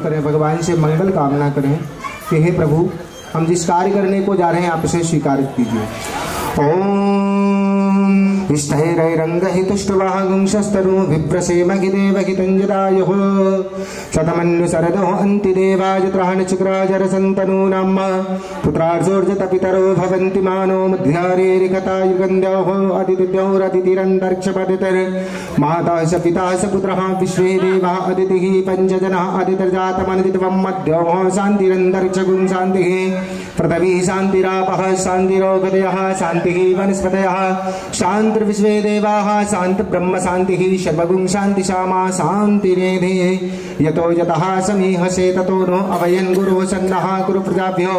करें, भगवान से मंगल कामना करें कि हे प्रभु, हम जिस कार्य करने को जा रहे हैं आप इसे स्वीकार कीजिए। ओम स्थैरैरङ्गहितुष्टवः गुंशस्तनु विप्रसेमहिदेवहितञ्जदायुः शतमन्युसरदो अन्तिदेवाजत्रहणचक्राजरसन्तनूनां पुत्रार्जोर्जतपितरो भवन्ति मानो मध्यारेरिकतायुगन्ध्योः अदितिद्यौरदितिरन्तरिक्षपदितिर्माता स पिता स पुत्रः विश्वे देवाः अदितिः पञ्चजनः अदितिर्जातमदितिवं मध्योः शान्तिरन्तरिक्षगुं शान्तिः पृथिवी शान्तिरापः शान्तिरोगदयः शान्तिः वनस्पतयः शान्तिर्विश्वे देवाः शान्ति ब्रह्म शान्तिः सर्वगुं शान्ति श्यामा शान्तिरेधे यतो यतः समीहसे ततो नो अवयन् गुरो सन्नः कुरु प्रजाभ्यो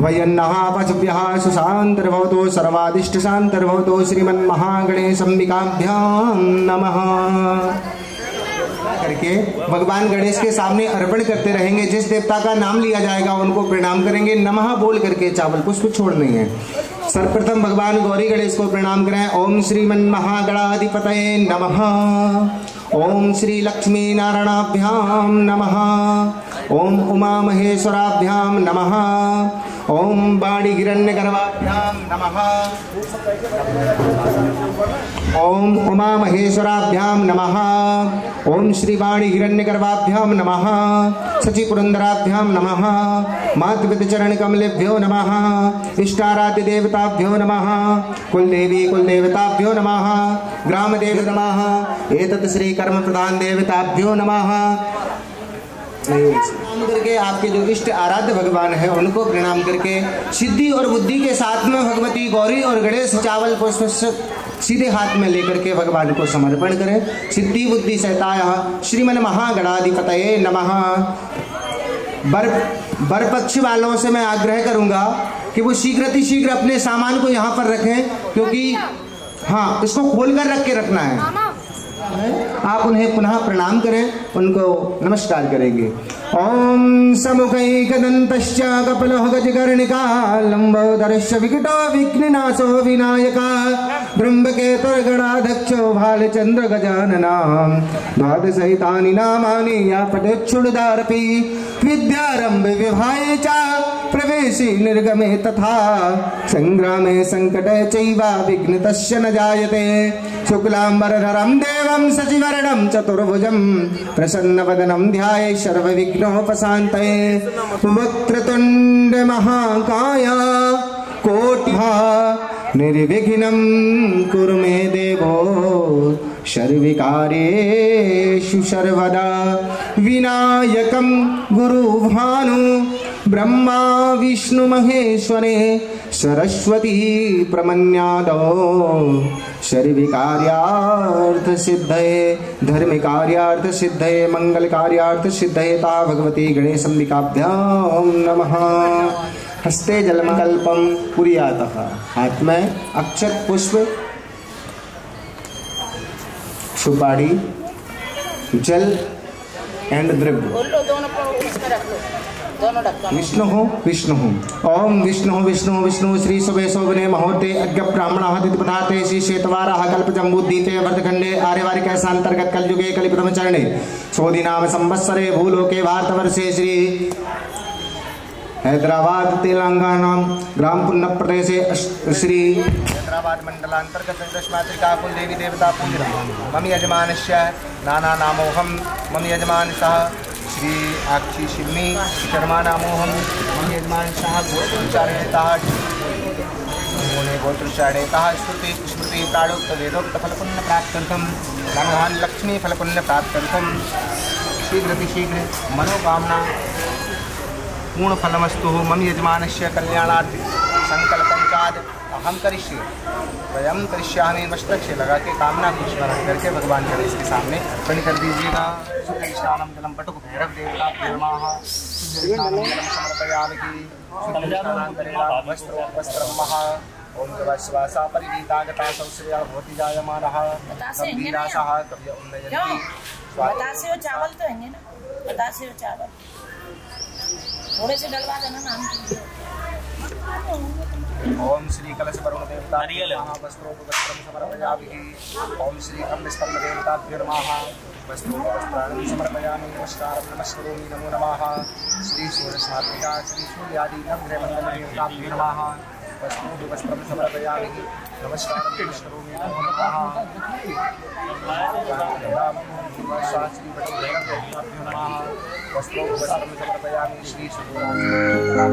वयन्नः पशुभ्यः सुशान्तिर्भवतो सर्वादिष्ट शान्तिर्भवतो श्रीमन्महागणेशाम्बिकाभ्यां नमः करके भगवान गणेश के सामने अर्पण करते रहेंगे। जिस देवता का नाम लिया जाएगा उनको प्रणाम करेंगे। नमः बोल करके चावल पुष्प छोड़ने हैं। सर्वप्रथम भगवान गौरी गणेश को प्रणाम करें। ओम श्रीमन्महागणाधिपतये नमः। ओम श्री लक्ष्मी नारायणाभ्याम नमः। ओम उमा महेश्वराभ्याम नमः। ओम वाणी हिरण्यगर्भाभ्याम नमः। ओम उमा महेश्वराभ्याम नमः। ओम श्री वाणी हिरण्यगर्भाभ्याम नमः। सचि पुरंदराभ्याम नमः। मातृपितृ चरण कमलेभ्यो नमः। इष्टाराध्य देवताभ्यो नमः। कुलदेवी कुलदेवताभ्यो नमः। ग्राम देव नमः। एतत् श्री कर्म प्रधान देवताभ्यो नमः। प्रणाम करके आपके जो इष्ट आराध्य भगवान है उनको प्रणाम करके सिद्धि और बुद्धि के साथ में भगवती गौरी और गणेश चावल पुष्प सीधे हाथ में लेकर के भगवान को समर्पण करें। सिद्धि बुद्धि सहताय श्रीमन महागणाधिपतये नमः। बर पक्ष वालों से मैं आग्रह करूंगा कि वो शीघ्र अपने सामान को यहाँ पर रखें, क्योंकि हाँ इसको खोल कर रख के रखना है। आप उन्हें पुनः प्रणाम करें, उनको नमस्कार करेंगे। ओम समुखैकदन्तश्च कपिलो गजकर्णिका लंबोदरश्च विकटो विघ्ननाशो विनायकः ब्रह्मकेतुर्गणाध्यक्षो भालचन्द्र गजानना द्वादशैतानि नामानि या पठेच्छुडदारपि विद्यारम्भे विवाहे च प्रवेशे निर्गमे तथा संग्रामे संकटे चैव विघ्नतस्य न जायते। शुक्लाम्बरधरं देवं शशिवर्णं चतुर्भुजं प्रसन्नवदनं ध्यायेत् सर्वविघ्नोपशान्तये। वक्रतुण्ड महाकाय कोटिः निर्विघ्नं कुरु मे देवो सर्वकार्येषु सर्वदा। विनायकं गुरुभानु ब्रह्मा विष्णु महेश्वरे सरस्वती प्रमन्यादो सर्वकार्यार्थ सिद्धये धर्मकार्यार्थ सिद्धये मंगलकार्यार्थ सिद्धये ता भगवती गणेशाम्बिकाभ्यां नमः। हस्ते जलमकल्पम कुर्यातः, हाथ में अक्षत पुष्प सुपारी जल एंड द्रव्य। विष्णु विष्णु ओम विष्णु विष्णु विष्णु श्री शुभे शोभने महोते अज्ञ ब्राह्मण दिति पदार्थे श्री श्वेतवार कल्प जम्बूद्वीपे वर्धखंडे आर्यवारिक शांतर्गत कलयुगे कलिप्रथम चरणे सोधि नाम संवत्सरे भूलोके भारतवर्षे श्री हैदराबाद तेलंगाना ग्राम पुन्ना प्रदेशे श्री हैदराबाद मंडलांतर्गत दशमात्रिका कुल देवी देवता पूजन मम यजमानस्य नाना नामोहम मम यजमान सह श्री आक्षी शिवमी शर्मा नामोहम मम यजमान सह गोत्रोच्चारणेतः गोत्रोच्चारणेतः स्तुति स्मृति ताड़ोक्त वेदोक्त फलपुण्य प्राप्त्यर्थम धनधान लक्ष्मी फलपुण्य प्राप्त्यर्थम शीघ्र मनोकामना पूर्ण फलमस्तु। मम यजमानस्य कल्याणार्थ संकल्पं चाद अहम करिष्ये स्वयं करिष्यामि। वस्त्रक्ष लगा के कामना को स्मरण करके भगवान गणेश के सामने अर्पण कर दीजिएगा। स्नानम जलम पटुक भैरव देवता नमः समर्पयामि। वस्त्रं महा ओम वस्वासा परिगीतागता सौश्रिया भवति जायमानः गंभीरासः कवय उन्नयन्ति। बतासे हो चावल तो हैंगे ना, बतासे हो चावल थोड़े से डलवा देना नाम के लिए। ओम श्री कलश वरुण देवता वस्त्रोपवस्त्रं समर्पयामि। ओम श्री कम्बस्तंभ देवताभ्यो नमः वस्त्रोपवस्त्राणि समर्पयामि। नमस्कारं नमस्करोमि नमो नमः। श्री सूर्यसात्विका श्री सूर्यादि नवग्रहमंडल देवताभ्यो नमः वस्त्रोपवस्त्रं समर्पयामि। नमस्कारं नमस्करोमि नमो नमः। श्री देवताभ्यो नमः वस्त्रोपवस्त्रं समर्पयामि। श्री सूर्यसात्विका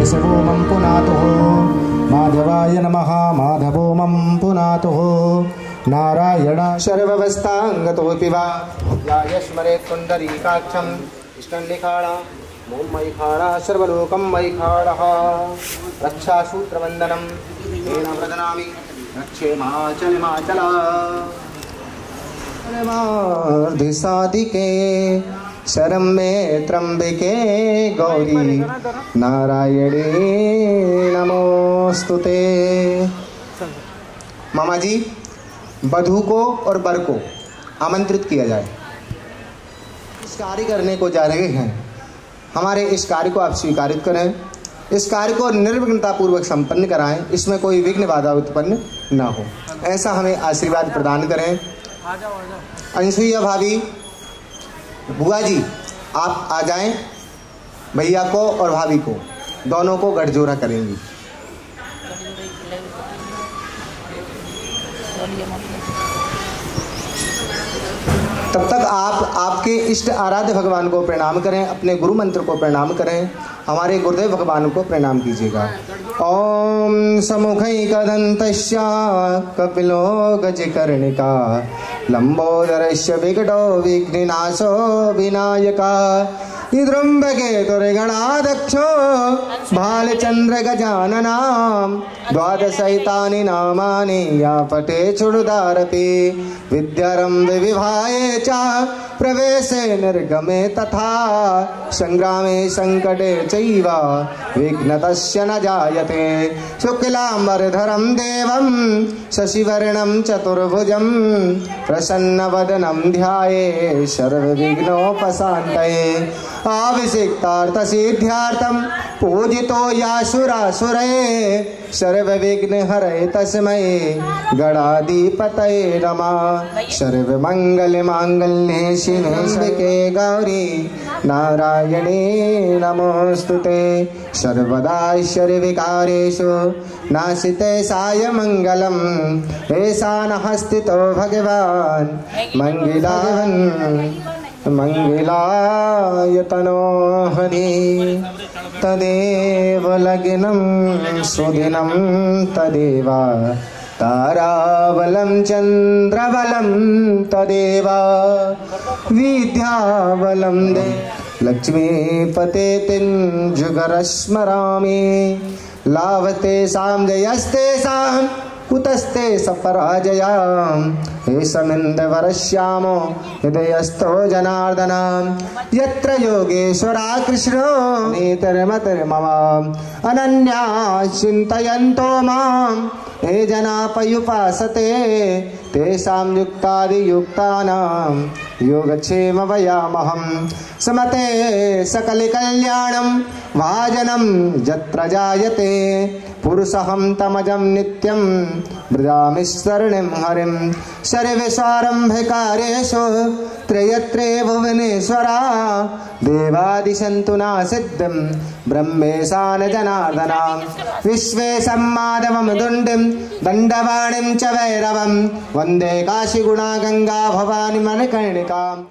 केशवोमं पुनातुः माधवाय नमः माधवोमं पुनातुः नारायण सर्ववस्थांगतोऽपि वा यायस्मरेत् पुण्डरीकाक्षं इष्टन्निखाणा मों मयिखाणा सर्वलोकं मयिखाणः रक्षासूत्रवन्दनं तेन व्रजनामि रक्षेमाचलमाचला साधिके शरं मे त्र्यंबके गौरी नारायणे नमोस्तुते। मामा जी, वधू को और वर को आमंत्रित किया जाए। इस कार्य करने को जा रहे हैं, हमारे इस कार्य को आप स्वीकारित करें, इस कार्य को निर्विघ्नता पूर्वक संपन्न कराएं, इसमें कोई विघ्न बाधा उत्पन्न ना हो, ऐसा हमें आशीर्वाद प्रदान करें। अनसुईया भाभी, बुआ जी, आप आ जाएं, भैया को और भाभी को दोनों को गठजोड़ा करेंगी। तब तक आप आपके इष्ट आराध्य भगवान को प्रणाम करें, अपने गुरु मंत्र को प्रणाम करें, हमारे गुरुदेव भगवान को प्रणाम कीजिएगा। ओम समुखैकदन्तस्य कपिलो गजकर्णिका लंबोदरस्य विकटो विघ्ननाशो विनायका इद्रुम्बकेतुर्गणाध्यक्षो भालचंद्र गजाननां द्वादशैतानि नामानि या पठे चुडुदारपि विद्यारम्भे विवाहे च प्रवेशे निर्गमे तथा संग्रामे संकटे चैव विघ्नतस्य न जायते। शुक्लांबरधरं देवं शशिवर्णं चतुर्भुजं प्रसन्नवदनं ध्याये सर्वविघ्नोपशान्तये। अभिषिक्तार्थसिद्ध्यार्थं पूजितो यासुरासुरे सर्वविघ्नहरे तस्मै गणाधिपतये नमः। सर्वमङ्गलमाङ्गल्ये शिवे सर्वके गौरी नारायणे नमोस्तुते। सर्वदा सर्वविकारेषु नाशिते सायमङ्गलम् एषा नः स्थितो भगवान् मङ्गलावन् मंगलायतनो हरि तदेव लग्नं सुदिनं तदेव ताराबलं चन्द्रबलं तदेव विद्याबलं दे लक्ष्मीपते तिञ्जुगरस्मरामि लाभतेषां जयस्तेषां कुतस्ते सपराजया एषमिन्दवरश्यामो हृदयस्थो जनार्दनः यत्र योगेश्वरा कृष्णो नेतरमतर्मम अनन्या चिन्तयन्तो मां ये जना पर्युपासते तेषां युक्तादियुक्तानां योगक्षेम वयामहं समते सकलकल्याणं भाजनं यत्र जायते पुरुषहं तमजं नित्यं व्रजामि शरणं हरिं सर्वेष्वारम्भकारेषु त्रयत्रे भुवनेश्वरा देवादिशन्तु न सिद्धं ब्रह्मेशान जनार्दनां विश्वेशं माधवं दुण्डिं दण्डवाणिं च भैरवं वन्दे काशीगुणा गंगा भवानी मणिकर्णिकाम्।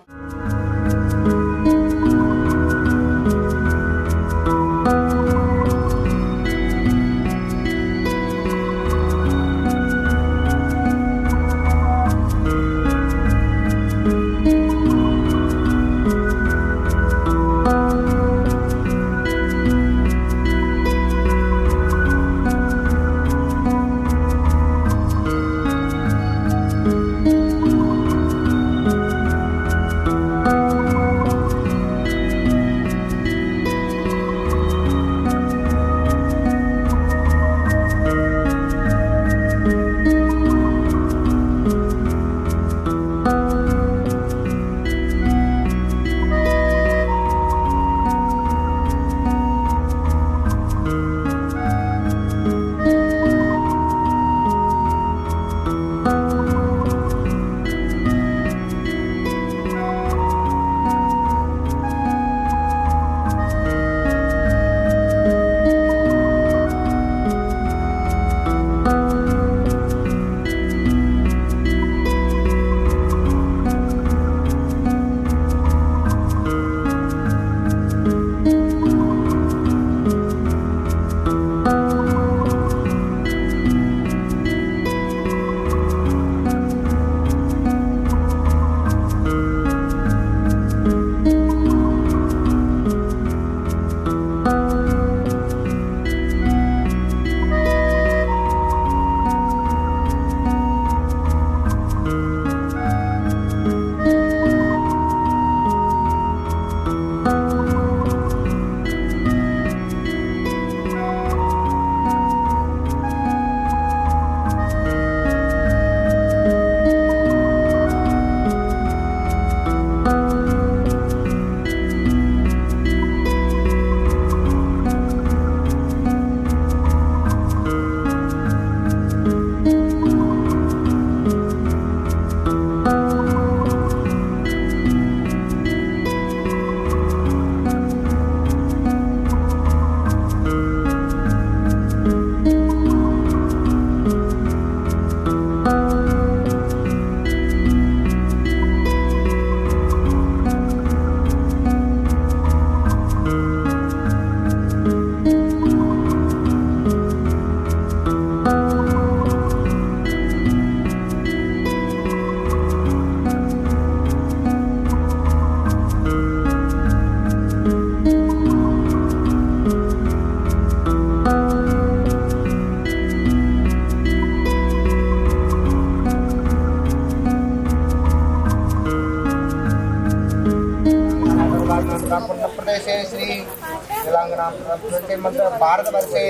के मध्य भारतवर्षे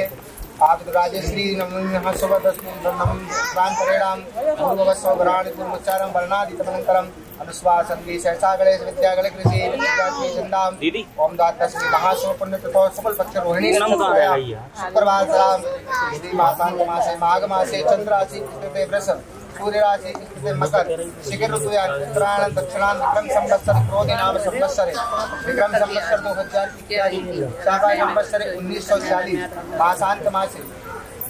राजश्री नमः शुभदस्त्रांतरेणाम पूर्ववस्वग्रहण पूर्वोच्चारं वर्णादितमनन्तरम् अनुस्वासन्ति सहसा गणेश विद्यागणे कृषि विद्यार्थी चंदाम ओम द्वादशी महासुभ पुण्य तथा सफल पक्ष रोहिणी शुक्रवार सलाम श्री मासांत मासे माघ मासे चंद्र राशि स्थिते वृष सूर्य राशि स्थिते मकर शिखर ऋतुयान उत्तरायण दक्षिणायन विक्रम संवत्सर क्रोधी नाम संवत्सरे विक्रम संवत्सर 2021 शाका संवत्सरे 1940 मासांत मासे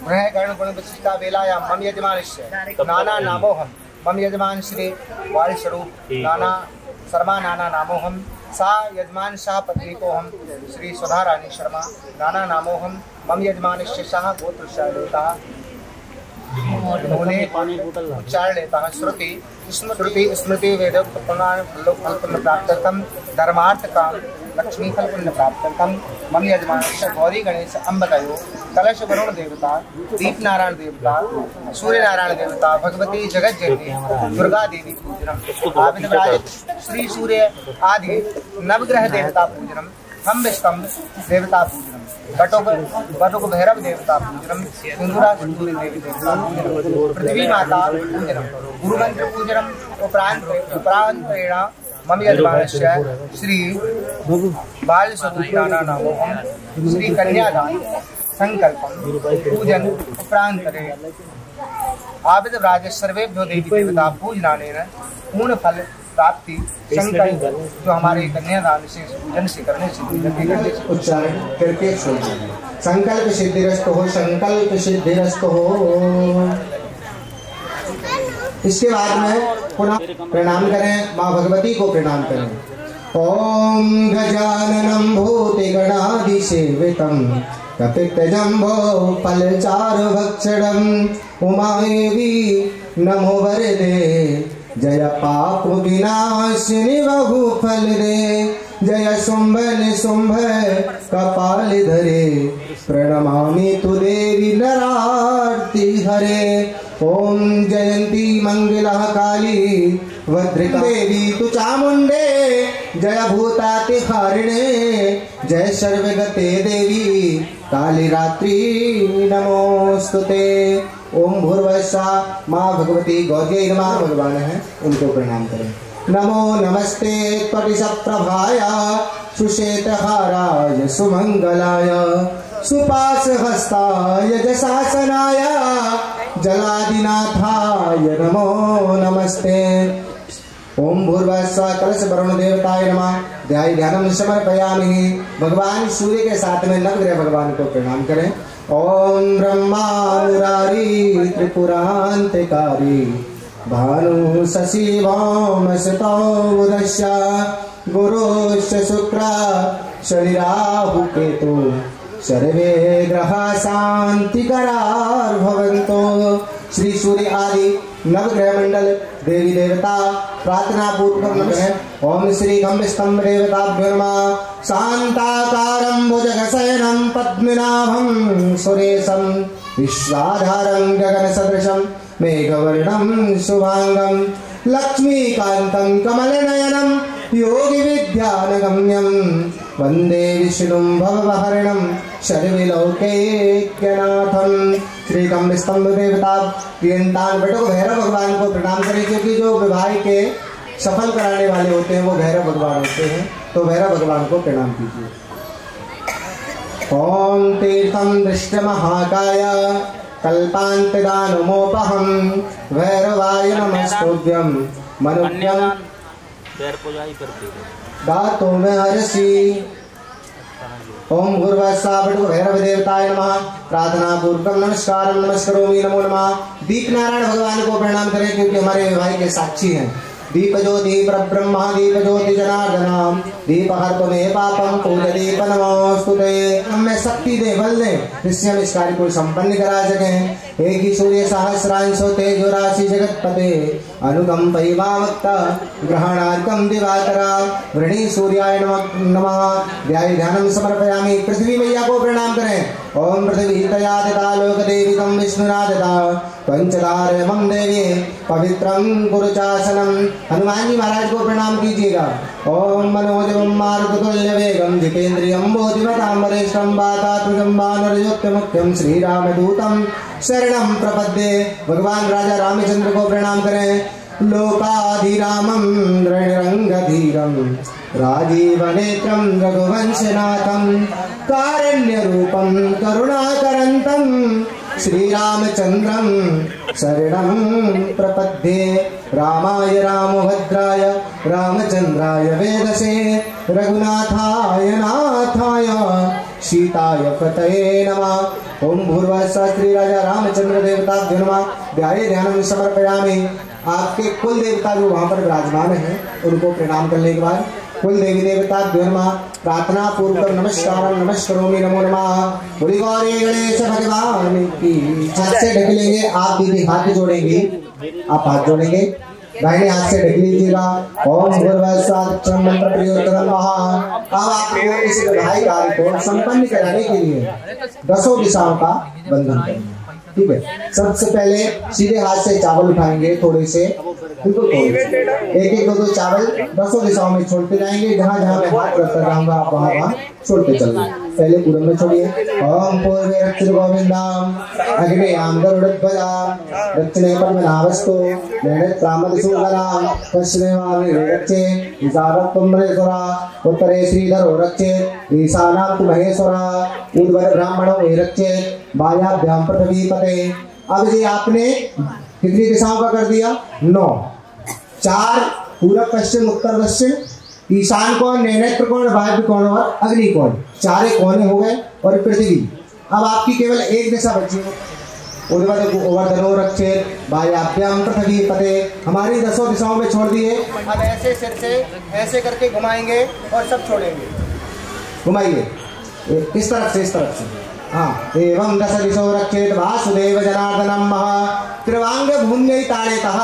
ग्रह गण गुण विशिष्टा वेलायां मम यजमानस्य नाना नामोहम मम यजमान श्री वारि स्वरूप नाना शर्मा नाना नामोहम सा यजमान शाह पत्नी को हम श्री सुधा रानी शर्मा नाना नामोहम मम यजमान शाह गोत्र लेता उच्चारण लेता श्रुति स्मृति वेद फल प्राप्तम धर्मार्थ काम लक्ष्मी फल पुण्य प्राप्तम मम यजमान गौरी गणेश अम्बकयो कलश वरुण देवता दीप नारायण देवता सूर्य नारायण देवता भगवती जगत जननी दुर्गा देवी पूजनम आविर्भाज श्री सूर्य आदि नवग्रह देवता पूजनम खम्भ स्तंभ देवता पूजनम बटुक भैरव देवता पूजनम सिंधुरा सिंधुरी देवी देवता पूजनम पृथ्वी माता पूजनम गुरुमंत्र पूजनम उपरांतेण मम यजमानस्य श्री बाल स्वरूप नाना नामोहम श्री कन्यादान संकल्पम पूजन उपरांतरे आविर्भाज सर्वेभ्यो देवी देवता पूजनानेन पूर्ण फल प्राप्ति संकल्प जो हमारे कन्यादान से पूजन से करने से उच्चारण करके संकल्प सिद्धिरस्त हो संकल्प सिद्धिरस्त हो। इसके बाद में पुनः प्रणाम करें माँ भगवती को प्रणाम करें। ओम गजाननं भूतिगणाधिसेवितं कपित्थजम्बो फलचारुभक्षणं उमादेवी नमो वरदे जय पाप विनाशिनी बहु फल दे जय शुंभ निशुंभ कपाल धरे प्रणमामि तु देवी नरार्ति हरे। ओम जयंती मंगला काली भद्रिका देवी तु चामुंडे जय भूतातिहारिणे जय सर्वगते देवी काली रात्रि नमोस्तुते। ओम भूर्भुवस्सुः माँ भगवती गौर्यै नमः भगवान है उनको प्रणाम करें। नमो नमस्ते त्वटिसप्रभाय सुश्वेतहाराय सुमंगलाय सुपाशहस्ताय जशासनाय जलादिनाथाय नमो नमस्ते। ओम भूर्भुवस्सुः कलश वरुण देवताय नमः ध्यानं समर्पयामि। भगवान सूर्य के साथ में नवग्रह भगवान को प्रणाम करें। ओम ब्रह्मा मुरारी त्रिपुरांतकारी भानु शशि भौमसुतो बुधश्च गुरुश्च शुक्र शनि राहु केतु सर्वे ग्रहा शांतिकरार भवन्तु। श्री सूर्य आदि नवग्रह मंडल देवी देवता प्रार्थना पूर्वक नमः। ओम श्री खम्भ स्तंभ देवताभ्यो नमः। शांताकारं भुजगशयनं पद्मनाभं सुरेशं विश्वाधारं गगनसदृशं मेघवर्णं शुभांगं लक्ष्मीकान्तं कमलनयनं योगी विद्यानगम्यं वंदे विष्णुं भवभहरणं सर्वलोकैक्यनाथं। श्री खम्भ स्तंभ देवता प्रियंतान बटुक भैरव भगवान को प्रणाम करें क्योंकि जो विवाह के सफल कराने वाले होते हैं वो भैरव भगवान होते हैं, तो भैरव भगवान को प्रणाम कीजिए। ओम तीर्थम दृष्ट महाकाय कल्पांतदानमोपहम भैरवाय नमस्तुभ्यं मनुभ्यं दातो में हर्षि। ओम भूर्भुवस्सुः भैरव देवताय नमः। प्रार्थना पूर्वकं नमस्कारं नमस्करोमि नमो नमः। दीप नारायण भगवान को प्रणाम करें क्योंकि हमारे विवाह के साक्षी हैं। दीप ज्योति परब्रह्म दीप ज्योति जनार्दन दीप हर तुम्हें पापम पूज दीप नमोस्तुते। हमें शक्ति दे बल दे जिससे हम इस कार्य को संपन्न करा सकें। एक ही सूर्य सहस्रांशो तेजो राशि जगतपते अनुकंपै मामत्त ग्रहणार्कं दिवाकरा वृणी सूर्याय नमः। ध्यानं समर्पयामि। पृथ्वी मैया को प्रणाम करें। ओम पृथ्वी तया दता लोक देवितं विष्णुरादता पंचदारमं देवी पवित्रं गुरुचासनम। हनुमान जी महाराज को प्रणाम कीजिएगा। ओम मनोजवं मारुततुल्यवेगं जितेन्द्रियं बोधिमतां वरिष्ठं वातात्मजं वानरयोग्यमुख्यं श्रीरामदूतं शरणं प्रपद्ये। भगवान राजा रामचंद्र को प्रणाम करें। लोकाधिरामं रणरंगधीरं राजीवनेत्रं रघुवंशनाथं कारुण्यरूपं करुणाकरन्तं श्रीरामचन्द्रं शरणं प्रपद्ये। रामाय रामभद्राय रामचन्द्राय वेदसे रघुनाथाय नाथाय सीताय पतये नमः। ओम भूर्भुवस्सुः श्री राजा रामचंद्र देवताभ्यो नमः। ध्याये ध्यानं समर्पयामि। आपके कुल देवता जो वहाँ पर विराजमान हैं उनको प्रणाम करने के बाद कुल देवी देवताभ्यो नमः प्रार्थना पूर्वक नमस्कारं नमस्करोमि नमो नमः। बोली गौरी गणेश भगवान की। हाथ से ढक लेंगे आप दीदी, हाथ जोड़ेंगे आप, हाथ जोड़ेंगे दाहिने हाथ से ढक लीजिएगा। ओम भूर्भुवस्सुः मंत्र प्रयोग महा। अब आपको इस विधायी कार्य को संपन्न कराने के लिए 10 दिशाओं का बंधन करेंगे। ठीक है, सबसे पहले सीधे हाथ से चावल उठाएंगे, थोड़े से बिल्कुल थोड़े से, एक 2 चावल 10 दिशाओं में छोड़ते जाएंगे। जहाँ जहाँ मैं हाथ रखकर जाऊंगा आप वहाँ छोड़ते चलिए। पहले पूरब में छोड़िए। ओम पूर्वे रक्षित गोविंदम अग्ने आम गरुड़ध्वजा दक्षिणे पद्मनाभस्तो नैनेत्रामद सुगनाम पश्चिमे वामे रक्षे ईशानः तुम्बरेश्वरा उत्तरे श्रीधरो रक्षे ईशानां तु महेश्वरा उद्वर ब्राह्मणो रक्षे वायाभ्यां पृथ्वी पते। अब जी आपने कितनी दिशाओं का कर दिया? 9। 4 पूरब पश्चिम उत्तर दक्षिण, ईशान कोण, नैनेत्र कोण, वायव्य कोण और अग्नि कोण, 4 कोने हो गए और पृथ्वी। अब आपकी केवल एक दिशा बची है। उर्वधनो रक्षेत वायाभ्यां पृथ्वी पते। हमारी 10 दिशाओं में छोड़ दिए। अब ऐसे सिर से ऐसे करके घुमाएंगे और सब छोड़ेंगे। घुमाइए इस तरफ से, इस तरफ से। हाँ, एवं 10 दिशो रक्षेत वासुदेव जनार्दनम महा त्रिवांग भूम्यै ताड़ेतः।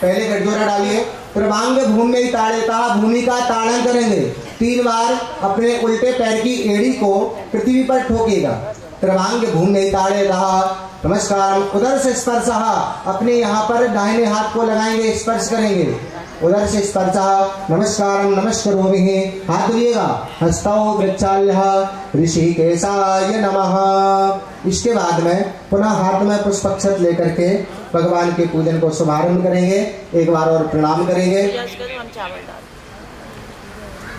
पहले गठजोड़ा डालिए। त्रिवांग भूम्यै ताड़ेतः, भूमि का ताड़न करेंगे 3 बार। अपने उल्टे पैर की एड़ी को पृथ्वी पर ठोकिएगा। त्रिवांग भूम्यै ताड़ेतः। नमस्कार। उधर से स्पर्श, अपने यहाँ पर दाहिने हाथ को लगाएंगे, स्पर्श करेंगे। उधर से स्पर्श। नमस्कारं नमस्करोमि। हाथ धुलिएगा। हस्तौ वृक्षाल्यः ऋषिकेशाय नमः। इसके बाद में पुनः हाथ में पुष्पक्षत लेकर के भगवान के पूजन को शुभारंभ करेंगे। एक बार और प्रणाम करेंगे।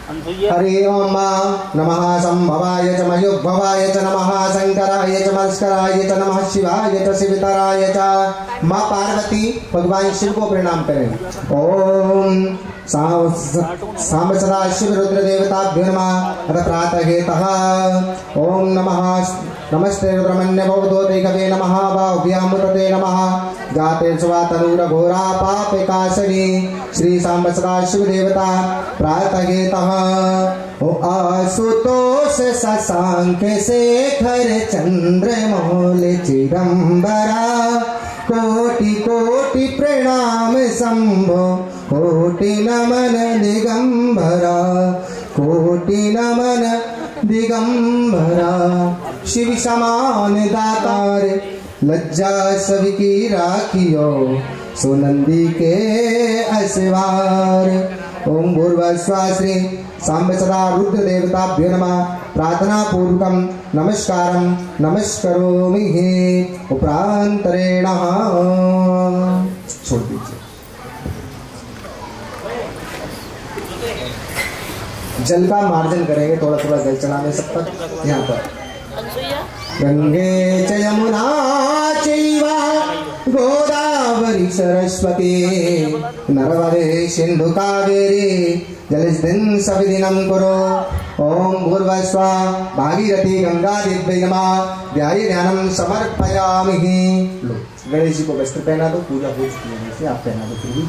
हरि ओम नमः संभवाय च मयुग्भवाय च नमः शंकराय च मस्कराय च नमः शिवाय च शिवतराय च। माँ पार्वती भगवान शिव को प्रणाम करें। ओम सांब सदा शिव रुद्र देवताभ्यो नमः। अथ प्रातः ओम नमः नमस्ते रुद्रमन्य भवदोते कवे नमः बाहुभ्यामुतते नमः। जाते स्वा तनूर घोरा पापिकाशनी श्री सांब सदा शिव देवता प्रातः। ओ आशुतोष शशांक शेखर चंद्र मौल चिदंबरा कोटि कोटि प्रणाम शंभो कोटि नमन दिगंबरा कोटि नमन दिगंबरा। शिव समान दातार लज्जा सबकी राखियो सुनंदी के असवार। ओम भूर्भुवस्सुः श्री सांब सदा रुद्र देवताभ्यो नमः। प्रार्थना पूर्वकं नमस्कारं नमस्करोमि। उपरांतरेण छोड़ दीजिए। जल का मार्जन करेंगे, थोड़ा थोड़ा जल चढ़ाने सब पर। यहाँ पर गंगे च यमुना चैव गोदावरी सरस्वती नर्मदे सिंधु कावेरी जलस्मिन् सविदिनं कुरु। ओम भूर्भुवस्सुः भागीरथी गंगा दिव्यै नमः। ध्याये ध्यानं समर्पयामि। लो गणेश जी को वस्त्र पहना दो, पूजा हो चुकी है से आप पहना दो। फिर भी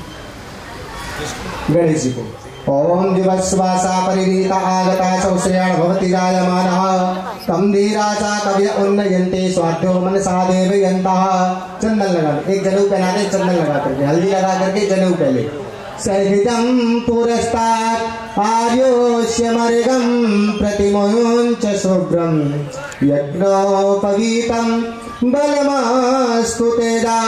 गणेश जी को ओम दिवस्वासा परिणीता आगता सौश्रेयण भवति जायमानः तम धीरासा कवय उन्नयन्ते स्वाध्यो मनसा देवयन्तः। चंदन लगा, एक जनेऊ पहना दे, चंदन लगा करके, हल्दी लगा करके जनेऊ पहले। सहितं पुरस्तात् आर्योष्य मर्गं प्रतिमुञ्च शुभ्रं यज्ञोपवीतं बलमस्तु तेदा।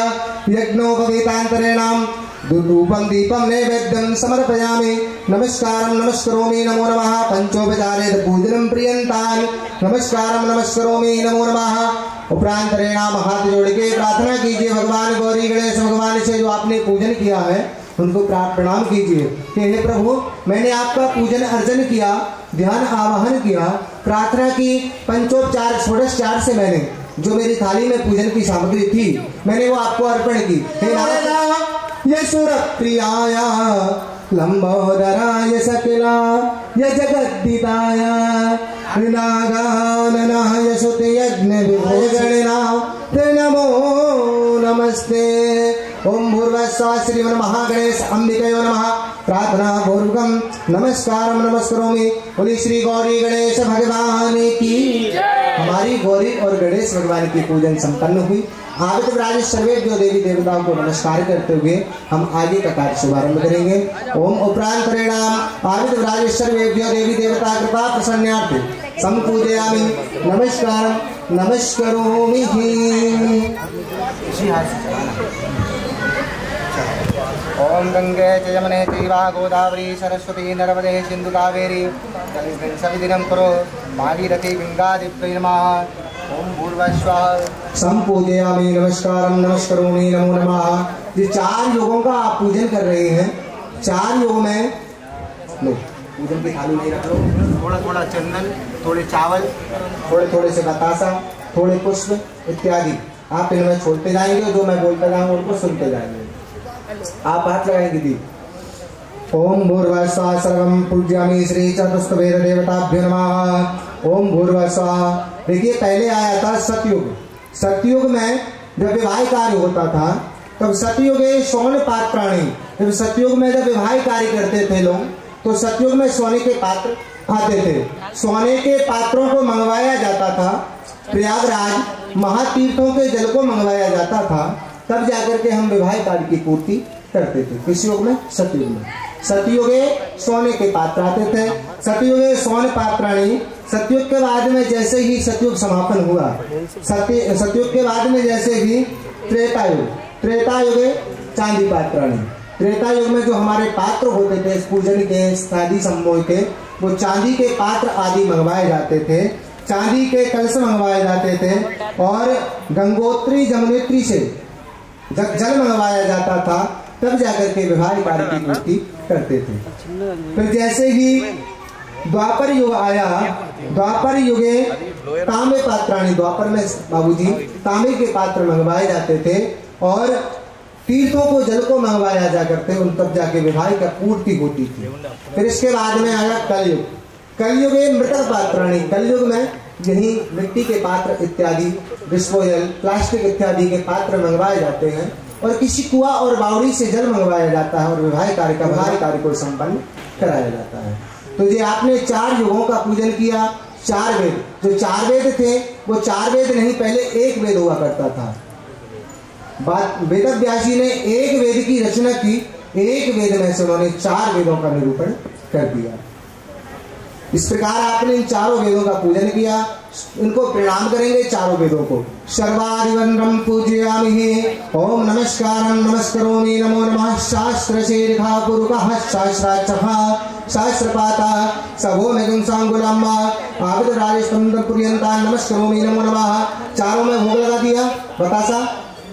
यज्ञोपवीतांतरेणाम धूपं दीपं नैवेद्यं समर्पयामि। नमस्कारं नमस्करोमि नमो नमः। पंचोपचारेण पूजनं प्रियंतान्। नमस्कारं नमस्करोमि नमो नमः। उपरांत प्रणाम हाथ जोड़ के प्रार्थना कीजिए भगवान गौरी गणेश भगवान से जो आपने पूजन किया है उनको प्रणाम कीजिए कि हे प्रभु मैंने आपका पूजन अर्चन किया, ध्यान आवाहन किया, प्रार्थना की, पंचोपचार षोडशोपचार से मैंने जो मेरी थाली में पूजन की सामग्री थी मैंने वो आपको अर्पण की। हे नारायण ये सूरप्रियाय लंबोदराय सकला ये जगद्दिताय नागाननाय सुते यज्ञ विभोगणना नमो नमस्ते। ओम भूर्भुवस्सुः श्रीमन् महागणेश अंबिकयो नमः। प्रार्थना पूर्वकम नमस्कारम नमस्करोमि। बोली श्री गौरी गणेश भगवान की। हमारी गौरी और गणेश भगवान की पूजन संपन्न हुई। आदित्य राज सर्वेभ्यो देवी देवताओं को नमस्कार करते हुए हम आगे का कार्य शुभारंभ करेंगे। ओम उपरांत प्रणाम आदित्य राज सर्वेभ्यो देवी देवता कृपा प्रसन्नार्थे संपूजयामि। नमस्कार नमस्करोमि। ओम गंगे च यमुने चैव गोदावरी सरस्वती नर्मदे सिंधु कावेरी जलेस्मिन् सविदिनं कुरु भागीरथी गंगादिव्यै नमः। ओम भूर्भुवस्सुः संपूजयामि। नमस्कारं नमस्करोमि नमो नमः। ये 4 योगों का आप पूजन कर रहे हैं। 4 योग में लो पूजन की थाली नहीं रख लो, थोड़ा थोड़ा चंदन, थोड़े चावल, थोड़े थोड़े से बतासा, थोड़े पुष्प इत्यादि आप इनमें छोड़ते जाएंगे। जो मैं बोलता जाऊंगा उनको सुनते जाएंगे। आप हाथ लगाएंगे दी। ओम भूर्भुवस्सुः सर्वं पूज्यामि श्री चतुष्वेद देवताभ्यो नमः। ओम भूर्भुवस्सुः। देखिए पहले आया था सतयुग। सतयुग में जब विवाह कार्य होता था तब सतयुगे स्वर्ण पात्राणि, जब सतयुग में जब विवाह कार्य करते थे लोग तो सतयुग में सोने के पात्र आते थे। सोने के पात्रों को मंगवाया जाता था, प्रयागराज महातीर्थों के जल को मंगवाया जाता था, तब जाकर के हम विवाह कार्य की पूर्ति करते थे। किस युग में? सतयुग में। सतयुगे सोने के पात्र आते थे। सतयुगे स्वर्ण पात्राणि। सतयुग के बाद में जैसे ही सतयुग समापन हुआ, सतयुग के बाद में जैसे ही त्रेतायुग, त्रेतायुगे चांदी पात्राणि। त्रेता युग में जो हमारे पात्र होते थे पूजन के शादी सम्मोह के, वो चांदी के पात्र आदि मंगवाए जाते थे, चांदी के कलश मंगवाए जाते थे और गंगोत्री जमुनेत्री से जल मंगवाया जाता था, तब जाकर के विवाह कार्य की पूर्ति करते थे। फिर जैसे ही द्वापर युग आया, द्वापर युगे तांबे पात्राणि, द्वापर में बाबूजी तांबे के पात्र मंगवाए जाते थे और तीर्थों को जल को मंगवाया जा करते, उन तब जाके विवाह का पूर्ति होती थी। फिर इसके बाद में आया कलयुग। कलयुग में मृतक पात्राणि, कलयुग में यही मिट्टी के पात्र इत्यादि, डिस्पोजल प्लास्टिक इत्यादि के पात्र मंगवाए जाते हैं और किसी कुआं और बावड़ी से जल मंगवाया जाता है और विवाह कार्य को संपन्न कराया जाता है। तो ये आपने 4 युगों का पूजन किया। 4 वेद, जो 4 वेद थे वो 4 वेद नहीं, पहले एक वेद हुआ करता था। वेद व्यासी ने एक वेद की रचना की, एक वेद में से उन्होंने 4 वेदों का निरूपण कर दिया। इस प्रकार आपने इन 4 वेदों का पूजन किया। इनको प्रणाम करेंगे 4 वेदों को। सर्वादिवंद्रम पूजयामि। ओम नमस्कारं नमस्करोमि नमो नमः। शास्त्र शीर्षा पुरुषः शास्त्रार्थः शास्त्रपाता सभो नगं सांगुलम आविद राजस्तंत्र पुर्यंता नमस्करोमि नमो नमः। 4 में भोग लगा दिया, बतासा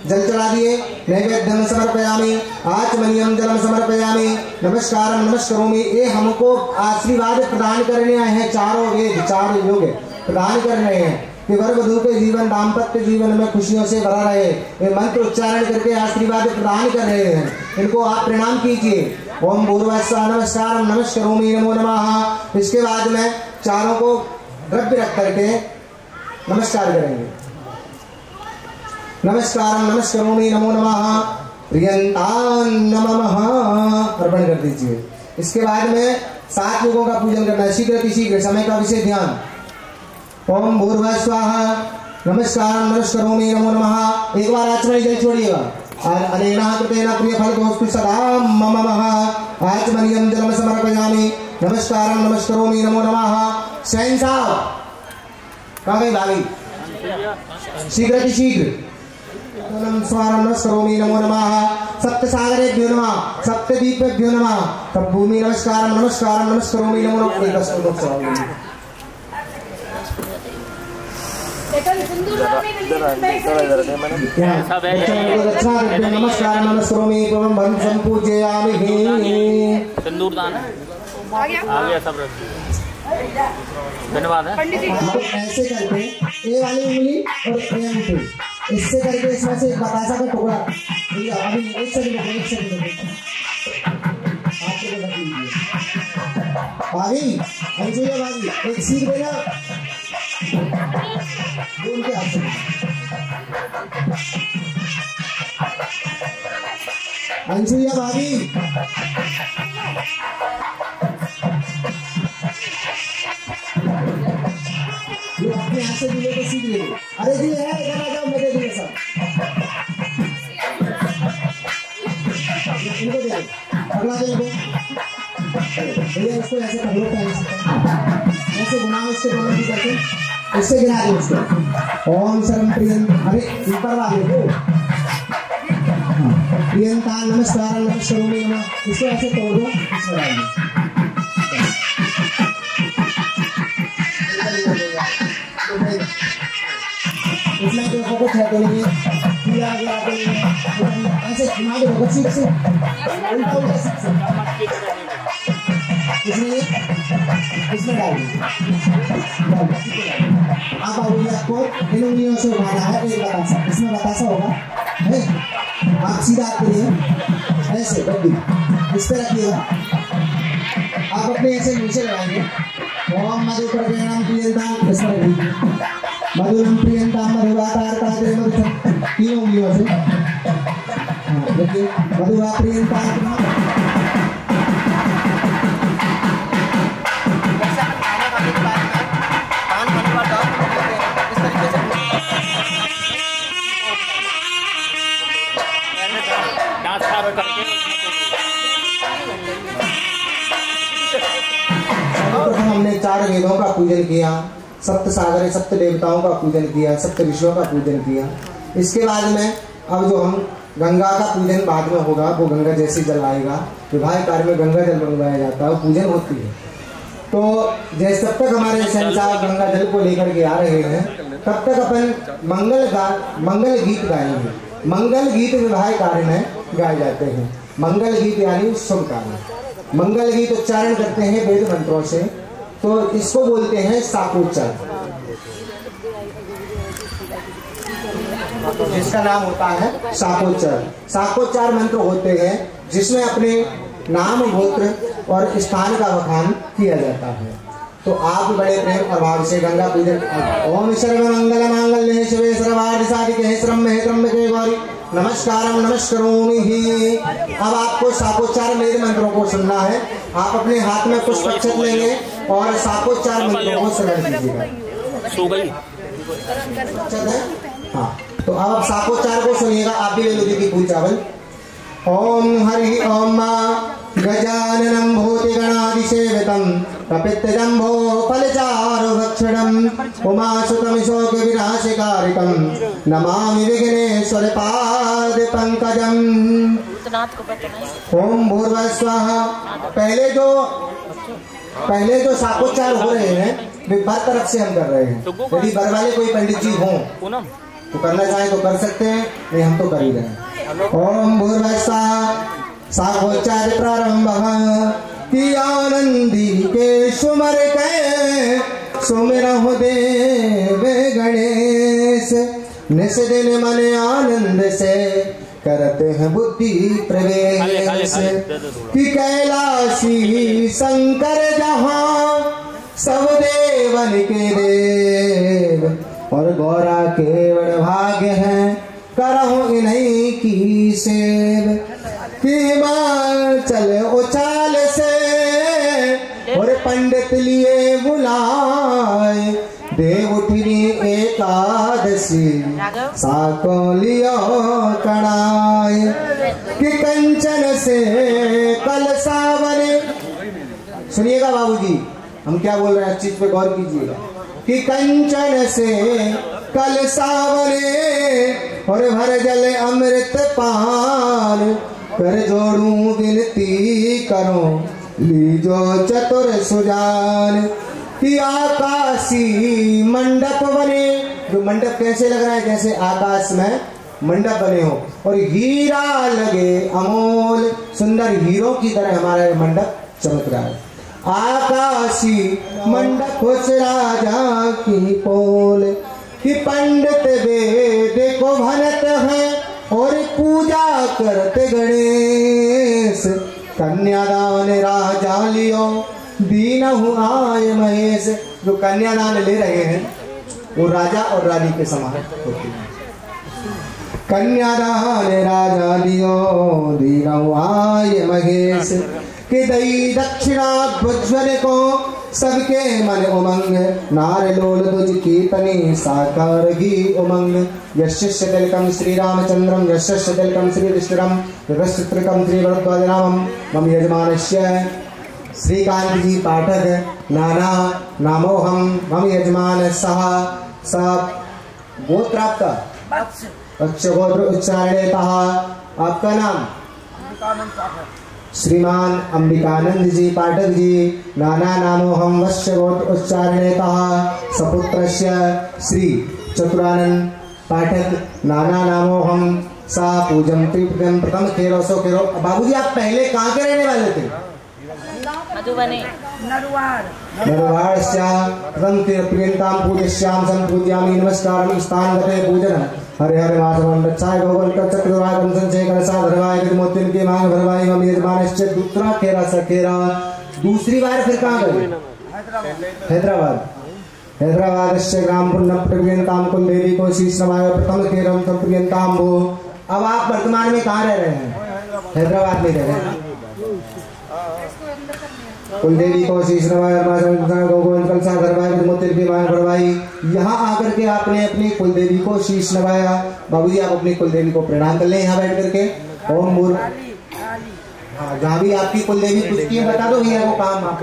जल चढ़ा दिए, नैवेद्यम समर्पयामि, आचमनीयम जलम समर्पयामि, नमस्कारम नमस्करोमि। ये हमको आशीर्वाद प्रदान करने आए हैं। 4 वेद 4 योग प्रदान कर रहे हैं कि वर वधू के जीवन दाम्पत्य जीवन में खुशियों से भरा रहे। ये मंत्र उच्चारण करके आशीर्वाद प्रदान कर रहे हैं, इनको आप प्रणाम कीजिए। ओम भूर्भुवस्सुः नमस्कारम नमस्करोमि नमो नमः। इसके बाद में 4 को द्रव्य रख करके नमस्कार करेंगे। नमस्कारं नमस्करोमि नमो नमः। प्रियंतां नमः अर्पण कर दीजिए। इसके बाद में 7 युगों का पूजन करना है। शीघ्र समय का विशेष ध्यान। ओम भूर्भुवस्सुः नमस्कारं नमस्करोमि नमो नमः। एक बार आचमनी जल छोड़िएगा। अनेना कृतेन प्रिय फल दोस्तु सदा मम नमः। आचमनीयं जलम समर्पयामि, नमस्कारं नमस्करोमि नमो नमः। शहंशाह कहाँ गई भाभी? शीघ्र नमस्करोमि नमो नमः सप्तसागरेभ्यो नमः सप्तद्वीपेभ्यो नमः तब भूमि नमस्कारम नमस्कारम नमस्करोमि नमो नमः नमस्कार नमस्करोमि एवं संपूजयामि सिंदूर दान आ गया सब रख धन्यवाद है। ऐसे करके ये वाली उंगली और ये अंगूठी इससे करके इसमें से बतासा का टुकड़ा अभी एक सेकंड भाभी अंजुया भाभी एक सीख देना उनके हाथ से अंजुया भाभी ये अपने हाथ से दिले तो सीख ले। अरे जी है इधर आ जाओ मैं दे दूंगा सब इनको दे अगला दे दो भैया इसको ऐसे पकड़ो पैर से ऐसे घुमाओ इसके दोनों की करके इससे गिरा दो उसको ओम शरम प्रियं अरे ऊपर वाले को प्रियंता नमस्कार नमस्करोमि नमः इसको ऐसे तोड़ दो इसमें डाल दो इसमें तो कुछ है तो नहीं पूरा आगे ऐसे घुमा दो बच्ची से उल्टा उल्टा सीख से इसमें डाल दो आप आओगे आपको इन उंगलियों से उठाना है एक बतासा इसमें बतासा होगा है आप सीधा करिए ऐसे बड्डी इस पे रखिएगा आप अपने ऐसे नीचे लगाएंगे ओम मधु प्रज्ञानम प्रियंताम इसमें रखिए मधुरम प्रियंताम मधुवातारता मधु तीनों उंगलियों से देखिए मधुवा प्रियंताम हमने 4 वेदों का पूजन किया सप्त सागर सप्त देवताओं का पूजन किया सप्त ऋषियों का पूजन किया। इसके बाद में अब जो हम गंगा का पूजन बाद में होगा वो गंगा जैसे जल आएगा विवाह कार्य में गंगा जल मंगवाया जाता है पूजन होती है। तो जैसे तब तक हमारे संसार गंगा जल को लेकर के आ रहे हैं तब तक अपन मंगल गीत गाएंगे। मंगल गीत विवाह कार्य में गाए जाते हैं। मंगल गीत यानी शुभ कार्य। मंगल गीत उच्चारण करते हैं वेद मंत्रों से तो इसको बोलते हैं शाकोच्चार जिसका नाम होता है शाकोच्चार। शाकोच्चार मंत्र होते हैं जिसमें अपने नाम गोत्र और स्थान का बखान किया जाता है। तो आप बड़े प्रेम और भाव से गंगा पूजन ओम सर्वमंगल मांगल्ये शिवे सर्वार्थ साधिके शरण्ये त्र्यंबके गौरी नमस्कारम नमस्करोमि। अब आपको शाकोच्चार वेद मंत्रों को सुनना है। आप अपने हाथ में पुष्प अक्षत लेंगे और शाकोच्चार मंत्रों को श्रवण कीजिएगा। सो गई हाँ तो अब आप शाकोच्चार को सुनिएगा। आप भी ले लो दीदी फूल चावल। ओम हरि ओम गजाननं भूतिगणादिसेवितं कपित्तजम्भो फलचारुभक्षणं उमासुतं शोकविनाशकारिकं नमामि विघ्नेश्वर पादपङ्कजम्। ओम भूर्भुवः स्वाहा। पहले जो शाकोच्चार हो रहे हैं वे बर तरफ से हम कर रहे हैं। यदि बर वाले कोई पंडित जी हों तो करना चाहे तो कर सकते हैं नहीं हम तो कर ही रहे हैं। ओम भूर्भुवः स्वाहा। शाकोच्चार प्रारंभ की आनंदी के सुमर के सुमिरहु देव गणेश निस दिन मन आनंद से करते हैं बुद्धि प्रवेश कि कैलाशी शंकर जहाँ सब देवन के देव और गौरा केवल भाग्य है करहु इन्हीं की सेव कि चल उछाल से और पंडित लिए बुलाए देव उठनी एकादशी साको लियो कड़ाए कि कंचन से कलसा बने। सुनिएगा बाबूजी हम क्या बोल रहे हैं इस चीज पे गौर कीजिएगा कि कंचन से कल सावने और भर जल अमृत पान कर जोड़ू विनती करो लीजो चतुर सुजान कि आकाशी मंडप बने। जो मंडप कैसे लग रहा है, जैसे आकाश में मंडप बने हो और हीरा लगे अमोल, सुंदर हीरो की तरह हमारा मंडप चमक रहा है। आकाशी मंडप उस राजा की पोल कि पंडित वेद को भनत है और पूजा करते गणेश। कन्यादान राजा लियो दीनहु आय महेश। जो कन्यादान ले रहे हैं वो राजा और रानी के समान होते हैं। कन्यादान राजा लियो दीनहु आय महेश कि दई दक्षिणा प्रज्वल को सबके मन उमंग। नार लोल तुझ कीर्तनी साकार ही उमंग। यस्य तिलकम श्री रामचंद्रम यस्य तिलकम श्री विष्णुरम यस्य तिलकम श्री भरद्वाजनामम मम यजमानस्य श्रीकांत जी पाठक नाना नामोहम मम यजमान सह सब गोत्र आपका अक्ष गोत्र उच्चारणेतः। आपका नाम श्रीमान अंबिकानंद जी पाठक जी नाना नामोहम वश्य गोत्र उच्चारणेतः। सपुत्रस्य श्री चतुरानंद पाठक नाना नामोहम सा पूजम त्रिपुरम प्रथम खेरो सो खेरो। बाबूजी आप पहले कहाँ के रहने वाले थे? मधुबनी नरवाड़ प्रथम प्रियंताम पूज्यश्याम संपूज्यामि नमस्कारं स्थान गते पूजन हरे हरे माधवं दक्षाय भगवन् चक्रवाय कंसन कलसा धरवाय विमोचन के मांग भरवाई मम यजमानश्च दूसरा खेरा सखेरा। दूसरी बार फिर कहाँ गए? हैदराबाद। हैदराबाद से ग्राम पुण्य प्रियंताम कुल देवी को शीश नवाय प्रथम खेरम प्रियंताम भो। अब आप वर्तमान में कहाँ रह रहे हैं? हैदराबाद में रह रहे हैं। कुलदेवी को शीश नवाय यहाँ आकर के आपने अपनी कुलदेवी को शीश नवाया। बाबूजी आप अपनी कुलदेवी को प्रणाम कर ले यहाँ बैठ करके। ओम बोल हाँ, जहाँ भी आपकी कुलदेवी पुष्टि है बता दो भैया वो काम आप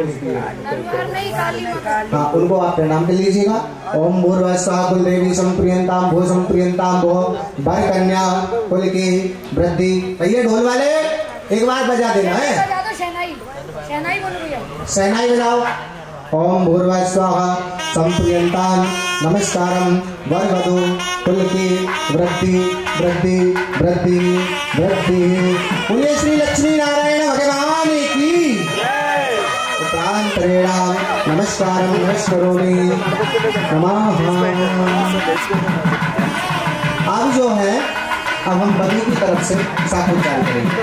हाँ उनको आप प्रणाम कर लीजिएगा। ओम भूर्भुवस्सुः कुलदेवी संप्रियंताम भो संप्रियंताम भो वर कन्या कुल की वृद्धि। भैया ढोल वाले एक बार बजा देना है। शहनाई बजाओ। ओम भूर्भुवस्सुः संप्रियंताम नमस्कारम वर वधू कुल की वृद्धि वृद्धि वृद्धि वृद्धि। बोलिए श्री लक्ष्मी नारायण भगवान की। प्रांतरेणाम नमस्कारम नमस्करोमि नमः। अब जो है अब हम वधू की तरफ से साक्षात्कार करेंगे।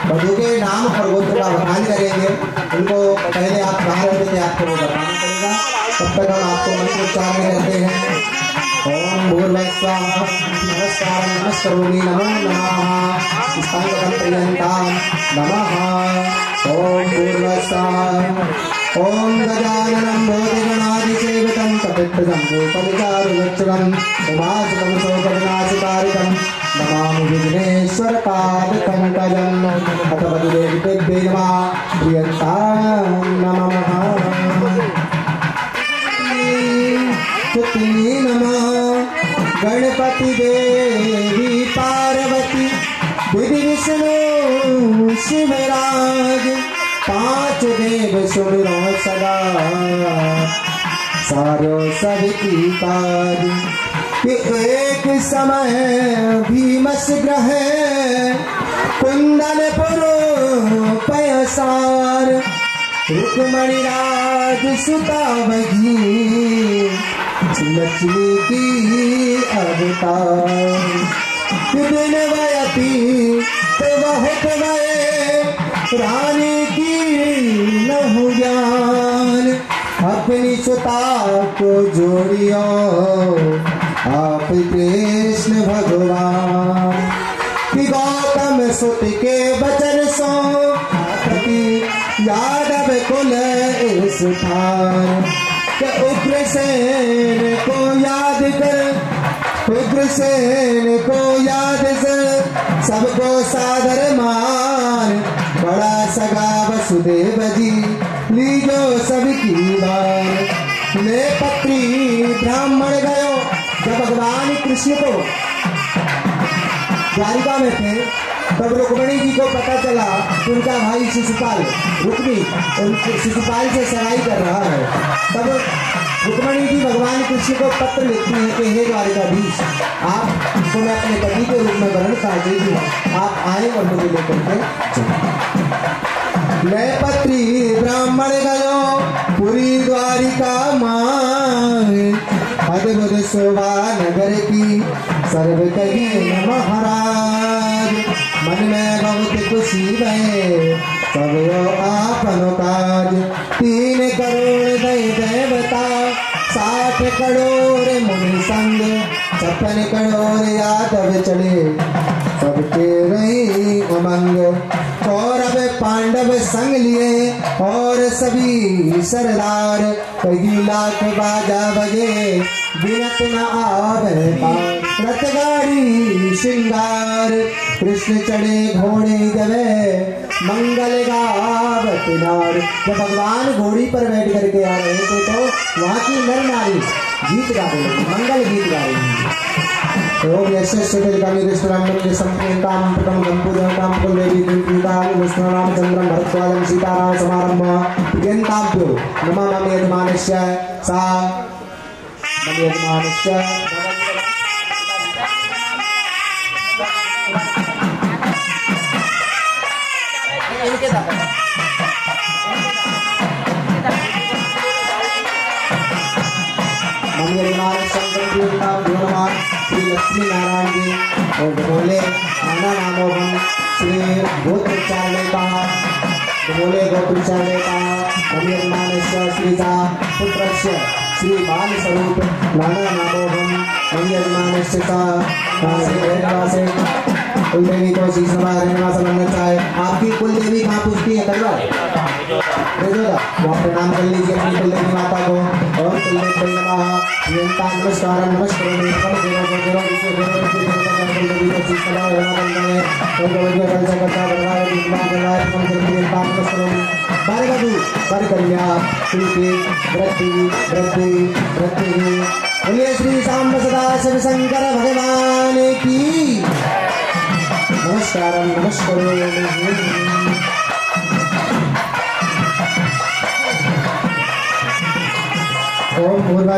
वधू के नाम और गोत्र का बखान करेंगे। उनको पहले आप कहाँ रहते थे आपको वो बताना पड़ेगा। तब तक हम आपको मंत्रोच्चारण करते हैं। ओम भूर्भुवस्सुः नमस्कारं नमस्करोमि नमो नमः स्थानकपर्यन्तां नमः। ओम भूर्भुवस्सुः ओम गजाननं भूतगणाधिसेवितं कपित्थं भूतविचारुगच्छनं उमासुतं शोकविनाशकारितं नमामि विघ्नेश्वर पादपङ्कजम्। अथ वधूदेवी नमः प्रियन्तां नमः। स्तुति नमः गणपति देवी पार्वती विधि विष्णु शिवराज। पांच देव सुमिरो सदा सारो सबकी काज। एक समय भीमस ग्रह कुंदन पुरो पयसार। रुक्मणी राज सुता बही लक्ष्मी की अवतार। दिन वयती तो बहुत गए रानी की नहु ज्ञान। अपनी सुता को जोड़ियो आप कृष्ण भगवान। कि गौतम सुत के बचन सो यादव कुल स्थान। उग्रसेन को याद कर उग्रसेन को याद कर सबको सादर मान। बड़ा सगा वसुदेव जी लीजो सबकी बार। ले पत्री ब्राह्मण गयो जब भगवान कृष्ण को द्वारिका में थे, तब रुक्मिणी जी को पता चला कि उनका भाई शिशुपाल शिशुपाल से सगाई कर रहा है। तब रुक्मिणी जी भगवान कृष्ण को पत्र लिखती है कि हे द्वारिकाधीश, आपको मैं अपने पति के रूप में वर्ण चाहती हूँ, आप आए और मुझे लेकर के मैं पत्री ब्राह्मण गयो पुरी द्वारिका माए, अद्भुत शोभा नगर की सर्व कही महाराज, मन में बहुत खुशी भय सब आपनो काज, 3 करोड़ दय देवता 60 करोड़ मुनि संग, 56 करोड़ यादव चले सबके रही उमंग, कौरव पांडव संग लिए और सभी सरदार, कई लाख बाजा बजे बिनत न आवे पार, रथ गाड़ी श्रृंगार कृष्ण चढ़े घोड़े गवे मंगल गावत नार। जब भगवान घोड़ी पर बैठ करके आ रहे थे तो वहाँ की नर नारी गीत गा रही थी, मंगल गीत गा रही थी। ओम यशस्वतल्कामी कृष्णरामं संपूर्णतां प्रथम गंपूजनतां कुलदेवी कृष्णतां विष्णुरामचंद्रं भरद्वाजं सीताराम समारंभ यन्ताभ्यो नमामि यजमानस्य सा नमो यजमानस्य इनके दादा श्री लक्ष्मी नारायण जी और बोले नाना नामोहम श्री गोत्रोच्चारण का बोले गोत्रोच्चारण का अभियमानस्य श्रीजा पुत्रस्य श्री बाल स्वरूप नाना नामोहम अभियमानस्य का कुलदेवी को शीश नवास बनना चाहे। आपकी कुलदेवी कहाँ पूछती है कलवर वो आप प्रणाम कर लीजिए अपनी कुलदेवी माता को। और कुलदेवी नमस्कार नमस्कार बोलिए श्री सांब सदा शिव शंकर भगवान की नमस्कार नमस्कार। ओम भूर्भुवः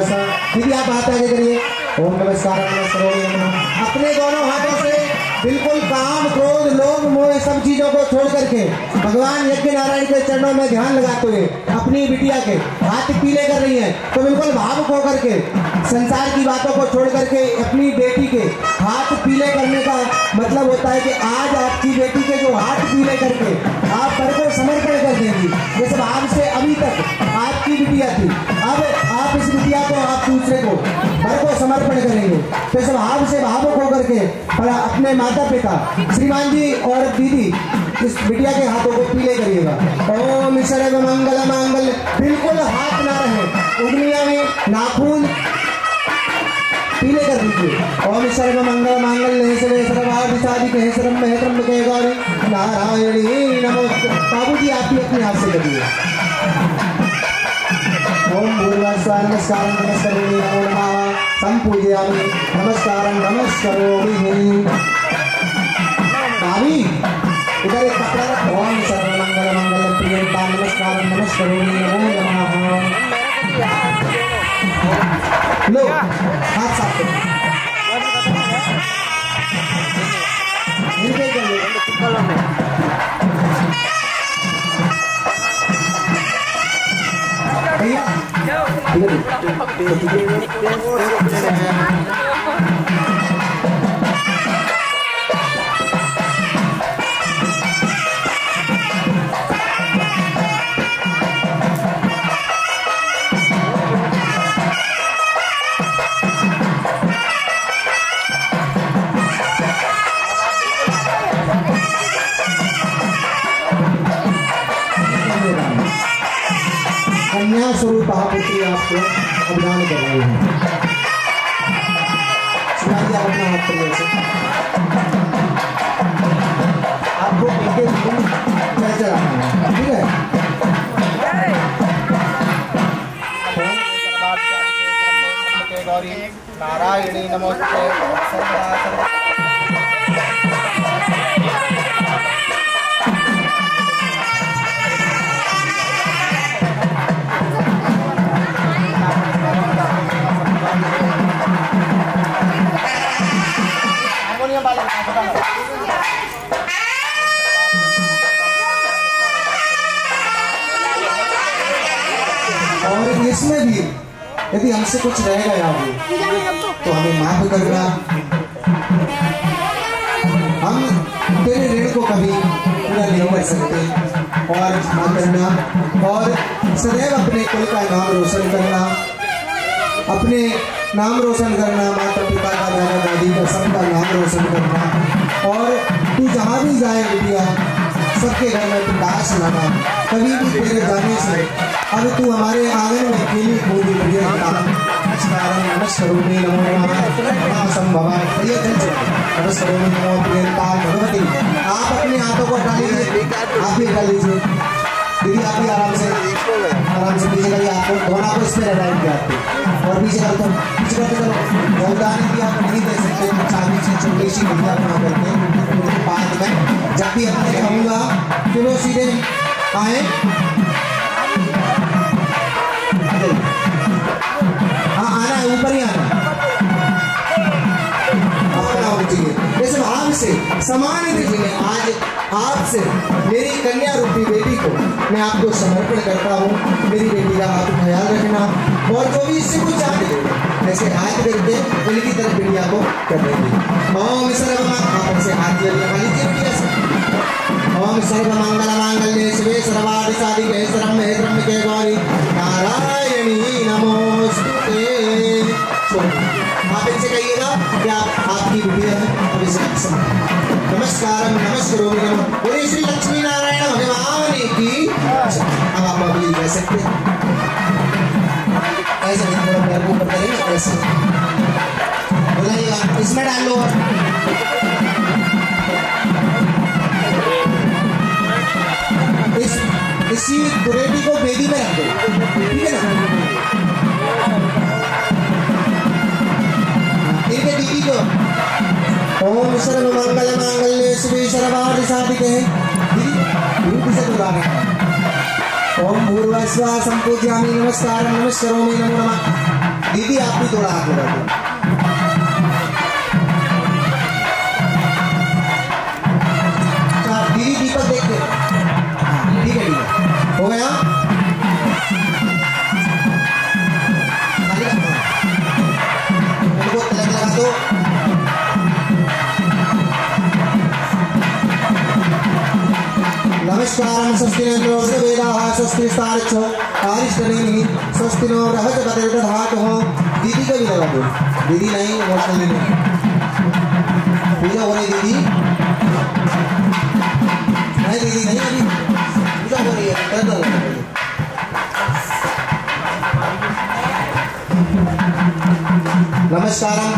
दीदी आप हाथ आगे करिए। ओम नमस्कार नमस्कार। अपने दोनों हाथों से बिल्कुल काम क्रोध लोभ मोह सब चीजों को छोड़ करके भगवान यज्ञ नारायण के चरणों में ध्यान लगाते हुए अपनी बिटिया के हाथ पीले कर रही हैं, तो बिल्कुल भावुक होकर के संसार की बातों को छोड़ करके अपनी बेटी के हाथ पीले करने का मतलब होता है कि आज आपकी बेटी के जो हाथ पीले करके आप पर को समर्पण कर देंगी। जैसे भाव से अभी तक आपकी बिटिया थी, अब आप इस बिटिया को आप दूसरे को पर को समर्पण करेंगे। तो इस भाव से भावुक होकर के अपने माता पिता श्रीमान जी और दीदी इस बिटिया के हाथों को पीले करिएगा। ओम सर्व मंगल मांगल्य, बिल्कुल हाथ ना रहे, उंगलियां में नाखून पीले कर दीजिए। ओम सर्व मंगल मांगल्य शिवे सर्वार्थ साधिके शरण्ये त्र्यंबके गौरी नारायणी नमोस्तुते। बाबूजी आप भी अपने हाथ से करिए। ओम भूर्भुवः नमस्कार नमस्कारोमि नमो नमः संपूजयामि नमस्कार नमस्कारोमि। भाभी इधर एक कपड़ा रखो। ओम सर्व मंगल मंगल प्रियंता नमस्कार नमस्कारोमि नमो नमः। लो हाथ साफ करो। इनके कर लो। भैया कन्या स्वरूप पुत्री आपको अभिदान कर रही है। सुनाइए अपना हाथ प्रिय से आपको एक एक दिन नजर आना है, ठीक है। गौरी नारायणी नमोस्तुते। और इसमें भी यदि हमसे कुछ रह गया हो तो हमें माफ करना। हम तेरे ऋण को कभी पूरा नहीं कर सकते और क्षमा करना और सदैव अपने कुल का नाम रोशन करना, अपने नाम रोशन करना, माता पिता का, दादा दादी का, सबका नाम रोशन करना। और तू जहाँ भी जाए बिटिया सबके घर में प्रकाश लाना। कभी भी तेरे जाने से अब तू हमारे आंगन में खेली कूदी बढ़िया नमस्कारम नमस्करोमि नमो नमः संभवाय नमस्करोमि नमो प्रियंका भगवती। आप अपने हाथों को हटा लीजिए, आप भी हटा लीजिए दीदी, आप भी आराम से पीछे करिए। आपको दोनों को इस पर लगाएंगे आपको और पीछे कर दो, पीछे करते चलो। योगदान भी आप नहीं दे सकते चांदी से छोटी सी बढ़िया बना करके बाद में जब भी अपने कहूँगा कि वो सीधे आए। हाँ आना है, ऊपर ही आना चाहिए। जैसे भाव से समान दीजिए। आज आपसे मेरी कन्या रूपी बेटी को मैं आपको समर्पण करता हूँ। मेरी बेटी का आप ख्याल रखना और जो भी इससे कुछ चाहते ऐसे हाथ करके उनकी तरफ बेटिया को कर देंगे। ओम सर्वमंगल से हाथ लीजिए बेटिया से। ओम सर्वमंगल मांगल्ये शिवे सर्वार्थ साधिके शरण्ये त्र्यंबके गौरी नारायणी नमोस्तुते। आप इनसे कहिएगा कि आपकी बिटिया है। अब इसे नमस्कारम नमस्करोमि नमः बोलिए श्री लक्ष्मी नारायण भगवान की। अब आप अभी कह सकते हैं ऐसे थोड़ा पैर को ऊपर करेंगे ऐसे बोलाइएगा, इसमें डाल लो। इसी दुरेटी को बेदी में रख दो, ठीक है ना। इनके दीदी को ओम सर्वमंगल मांगल्ये शिवे सर्वार्थ साधिके दीदी से बुला रहे हैं। ओम भूर्भुवस्सुः सम्पूज्यामि नमस्कारं नमस्करोमि नमो नमः। दीदी आप भी थोड़ा हाथ लगा दो। दीदी दीपक देख के ठीक है हो गया। उनको तिलक लगा दो। नमस्कारं स्वस्ति न वेदाः स्वस्ति स्तार्क्ष्यो आरिष्टनेमिः स्वस्ति नो बृहस्पतिर्दधातुः। दीदी को भी लगा दो। दीदी नहीं इमोशनली नहीं पूजा हो रही दीदी नहीं, दीदी नहीं अभी पूजा हो रही है कर दो। नमस्कारम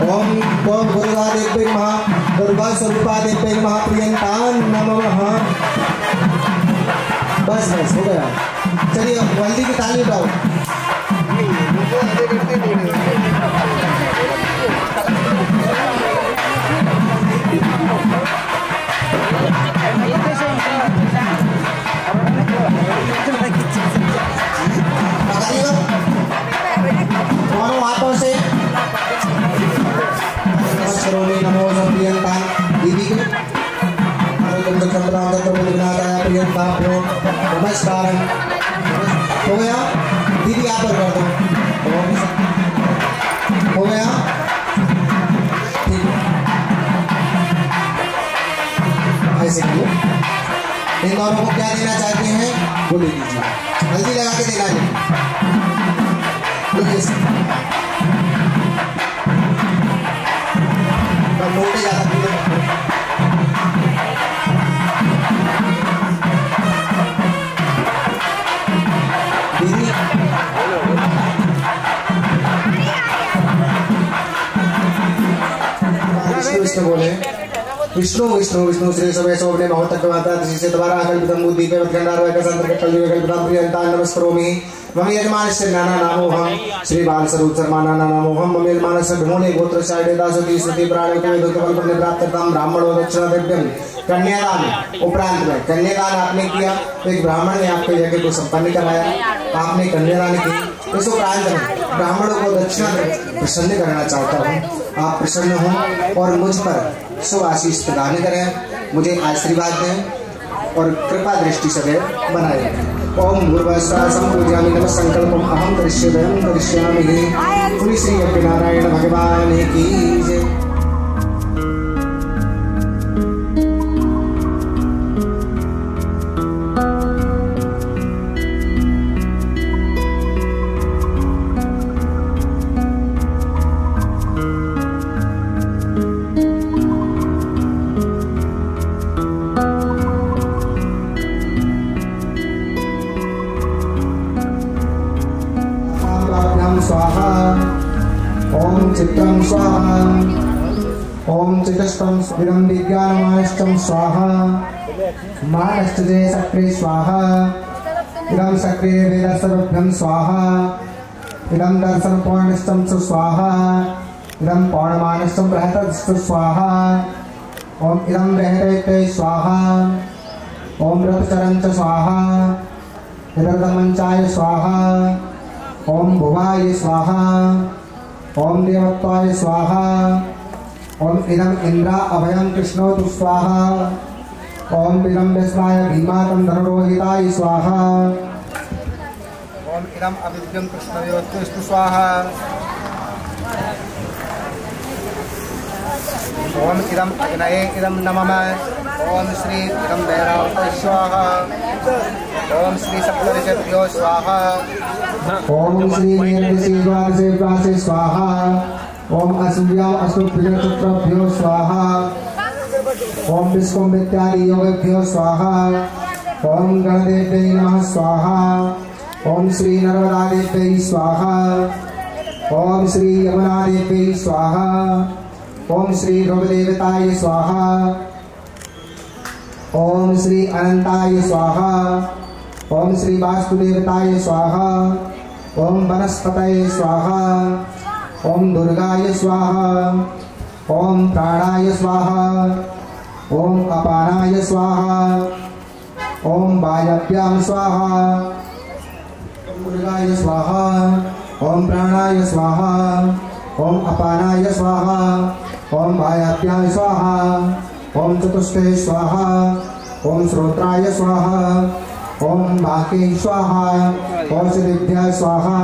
ओम ओम गुरुवादेव्यै नमः दुर्गा स्वरूपादेव्यै नमः प्रियंतां नमः। बस बस हो गया। चलिए हल्दी की ताली उठाओ। दोनों हाथों से नमस्करोमि नमो प्रियंका दीदी को प्रियंका नमस्कार हो गया। दीदी आप पर कर दो। हो गया ऐसे किए। इन दोनों को क्या देना चाहते हैं वो ले लीजिए। हल्दी लगा के देना है। मोटे ज्यादा दीदी विष्णु बोले विष्णु विष्णु विष्णु श्री सवे शोभने महत्व माता से द्वारा कल्पितं बुद्धि पे गंधार व कसंत्र कल्पि कल्पितं प्रियंतां नमस्करोमि। मम यजमानस्य नाना नामोहम श्री बाल स्वरूप शर्मा नाना नामोहम। मम यजमानस्य ढोले गोत्र शायदेता सती स्मृति प्राण के वेदोत्पन्न करने प्राप्त करता ब्राह्मणो दक्षिणा दिव्यम। कन्यादान उपरांत में कन्यादान आपने किया, एक ब्राह्मण ने आपके यज्ञ को संपन्न कराया, आपने कन्यादान की। इस उपरांत में ब्राह्मणों को दक्षिणा प्रसन्न करना चाहता हूँ। आप प्रसन्न हो और मुझ पर शुभ आशीष प्रदान करें, मुझे आशीर्वाद दें और कृपा दृष्टि सदैव बनाए रखें। ओम भूर्भुवस्सुः संपूजयामि नमः संकल्पम अहम करिष्यामि। पूरी श्री नारायण भगवान की जय। स्वाहा ओम चित्तं स्वाहा ओम चित्तस्तं विदं विज्ञानमानष्टं स्वाहा मानष्टजे सक्रे स्वाहा इदं सक्रे वेदसर्वभ्यं स्वाहा इदं दर्शनपौर्णष्टं च स्वाहा इदं पौर्णमानष्टं बृहतस्तु स्वाहा ओम इदं बृहते स्वाहा ओम रथचरं च स्वाहा इदर्दमंचाय स्वाहा ओम भुवाय स्वाहा ओम देवत्वाय स्वाहा ओम इदम इंद्रा अभयं कृष्णोतु स्वाहा ओम इदम विश्वाय भीमातं धनुरोहिताय स्वाहा ओम इदम अविद्यं कृष्णयोस्तु स्वाहा ओम इदम अग्नये इदम नमः ओम श्री इदम भैरवाय स्वाहा ओम श्री सप्तऋषभ्यो स्वाहा ओम श्री नीलऋषिवासे स्वाहा ओम असूयाम अस्तुभ्यो स्वाहा ओम विष्णुमित्यादि योगभ्यो स्वाहा ओम गणदेव्यै नमः स्वाहा ओम श्री नर्मदादेव्यै स्वाहा ओम श्री यमुनादेव्यै स्वाहा ओम श्री ध्रुवदेवताय स्वाहा ओम श्री अनंताय स्वाहा ओम श्री वास्तुदेवताय स्वाहा ओम वनस्पतये स्वाहा ओम दुर्गाय स्वाहा ओम प्राणाय स्वाहा ओम अपानाय स्वाहा ओम वायव्याम स्वाहा ओम दुर्गाय स्वाहा ओम प्राणाय स्वाहा ओम अपानाय स्वाहा ओम वायव्याय स्वाहा ओम चतुष्टये स्वाहा ओम श्रोत्राय स्वाहा ओम माके स्वाहा ओम श्रीभ्याय स्वाहा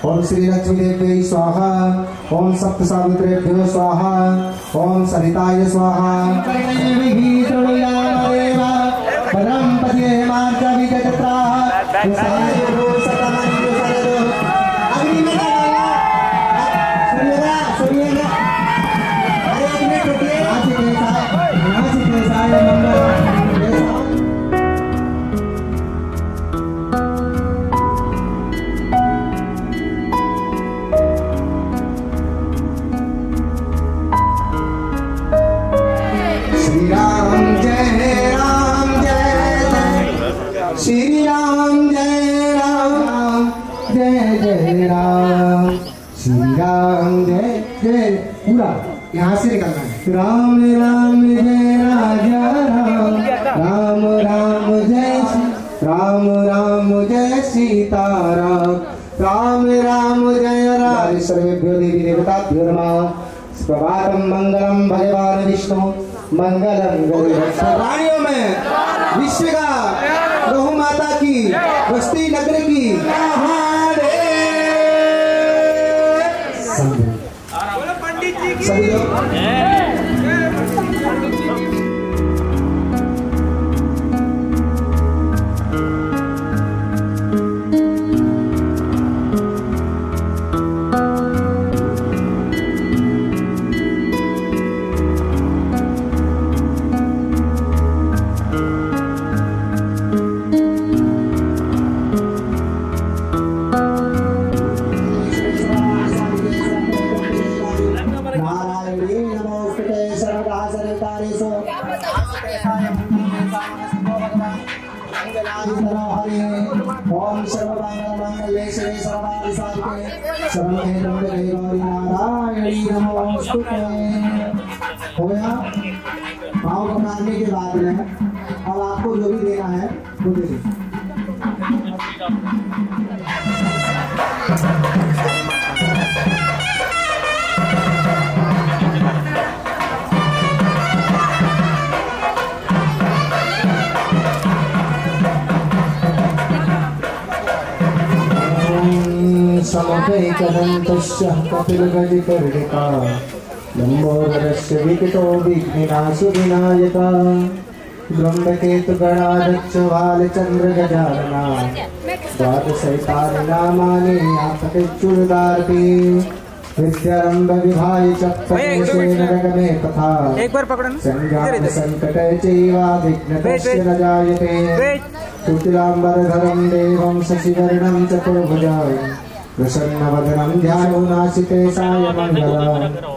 ओम श्री लक्ष्मीदेव्यै स्वाहा ओम सप्तसावित्रेभ्यो स्वाहा ओम सरिताय स्वाहा परम पदे मार्गा विगतत्रा श्री राम जय राम जय जय राम श्री राम जय जय पूरा यहाँ से निकलना है। राम राम जय राजा राम राम राम जय राम राम जय सीताराम राम राम जय राम सर्वेभ्यो देवी देवताभ्यो नमः। प्रभातम मंगलम भगवान विष्णु मंगलम प्राणियों में विश्व का गौ माता की बस्ती नगर की सभी लोग ओम सर्वमंगलमंगले शिवे सर्वार्थ साधिके शरण्ये त्र्यंबके गौरी नारायणी नमोस्तुते। हो गया पाँव पकड़ने के बाद में अब आपको जो भी देना है वो दे दीजिए। एकैकदन्तश्च कपिलगजकर्णिका लम्बोदरस्य विकटो विघ्ननाशविनायका ब्रह्मकेतुगणाध्यक्ष भालचन्द्रगजानना द्वादशैतानि नामानि आपतिच्युदार्ति विद्यारम्भ विभाय चक्रेण रगमे तथा संज्ञान संकटे चैवाभिघ्नतस्य न जायते कुटिलाम्बरधरं देवं शशिवर्णं चतुर्भुजं प्रसन्नवदनं ध्यानो नासिते सायमङ्गलम्।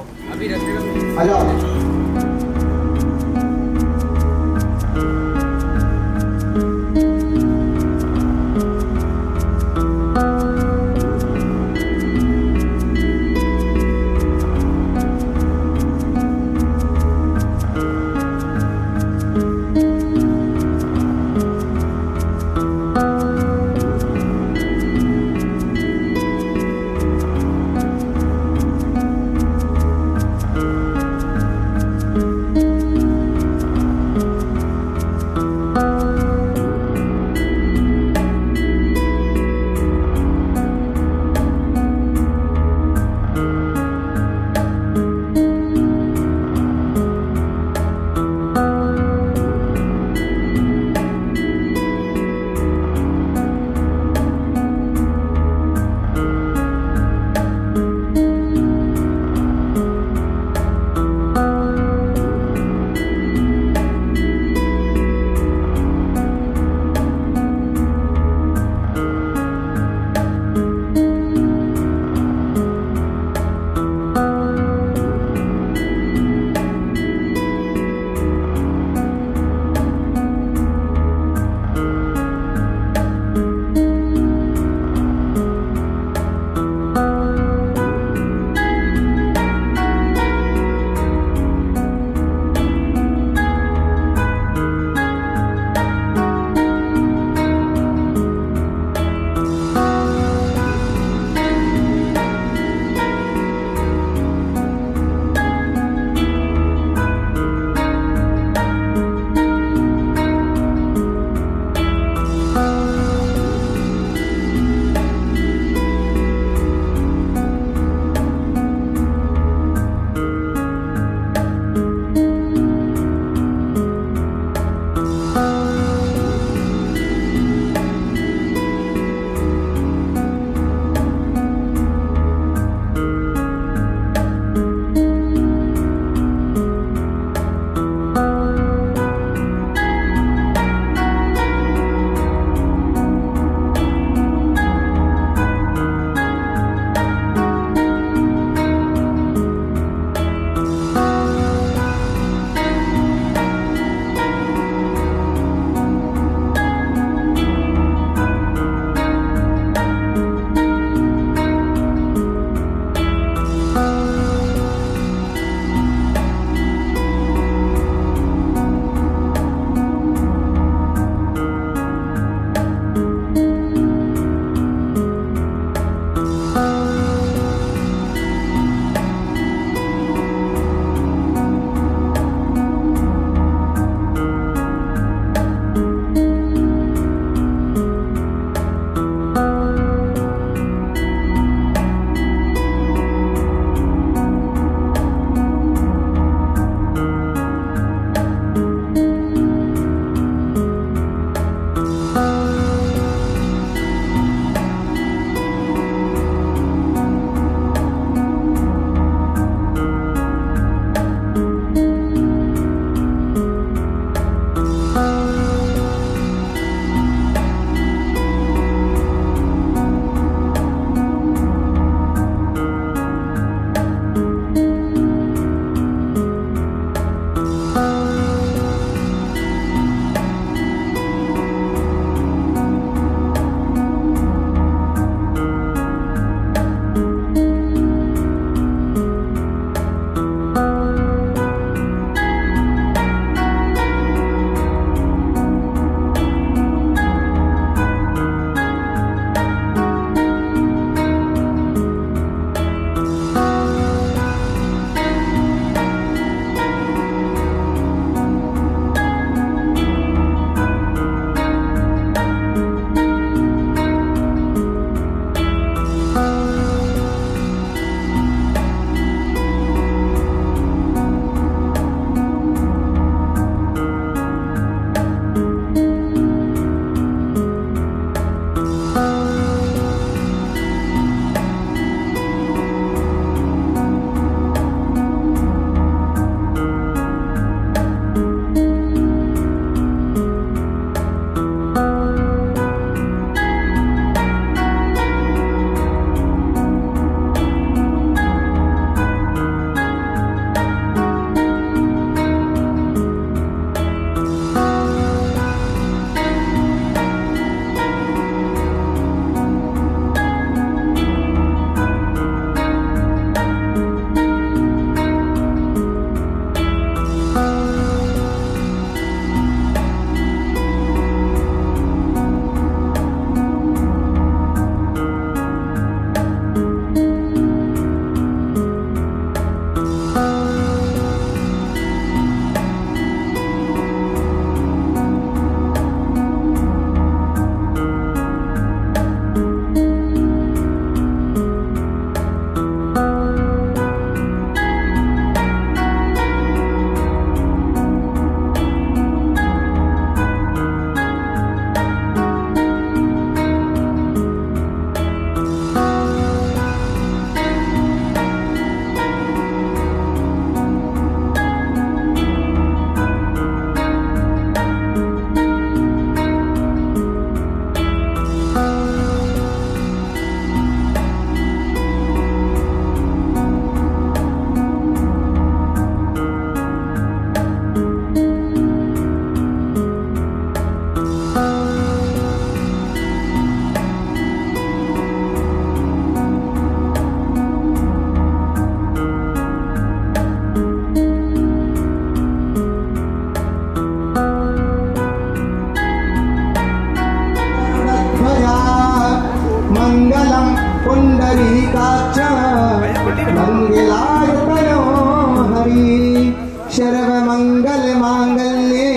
सर्वमंगल मांगल्ये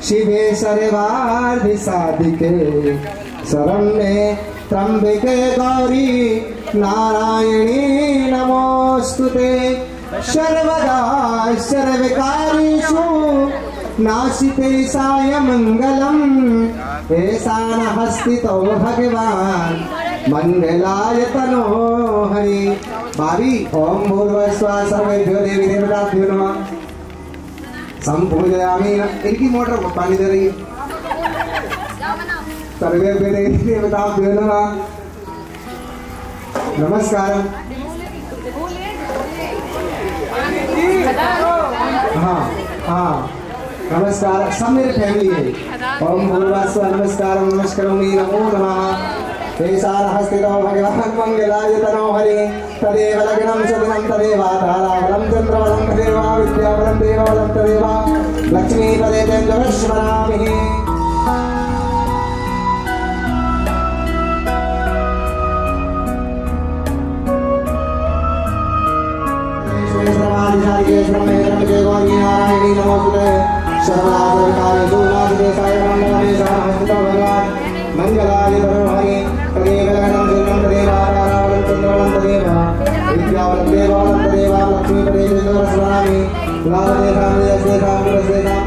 शिवे सर्वार्थ साधिके शरण्ये त्र्यंबके गौरी नारायणी नमोस्तुते सर्वदा सर्वकार्येषु नासिते साय मंगलम ऐसा न हस्तितो भगवान मंगलाय तनो हरि। भाभी ओम भूर्भुवस्सुवः सर्वेभ्यो देवी देवताभ्यो नमः। संपूजयामि। इनकी मोटर पानी दे रही है। सर्वेभ्यो देवी देवताभ्यो नमः। नमस्कार। हाँ हाँ नमस्कार। सब मेरे फैमिली है। ओम भूर्भुवस्सुवः नमस्कारं नमस्करोमि नमो नमः। तेषां हस्तितो भगवान् मंगलाय तनो हरि। तदेव लग्नं सुदिनं तदेव ताराबलं चन्द्रबलं तदेव विद्याबलं देवबलं तदेव लक्ष्मीपदे तेन्द्रस्मरामि। नारायणी नमोस्तुते सर्वनाशकारिषु नाशदेशाय मंगलमेशाहस्तितो भगवान् मंगलाय तनो हरि। तदेव लग्नं सुदिनं तदेव ताराबलं चन्द्रबलं तदेव विद्याबलं देवबलं तदेव लक्ष्मीपदे तेन्द्रस्मरामि। लाभदेशां देशदेशां पुरस्देशां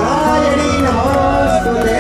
नारायणी नमोस्तुते।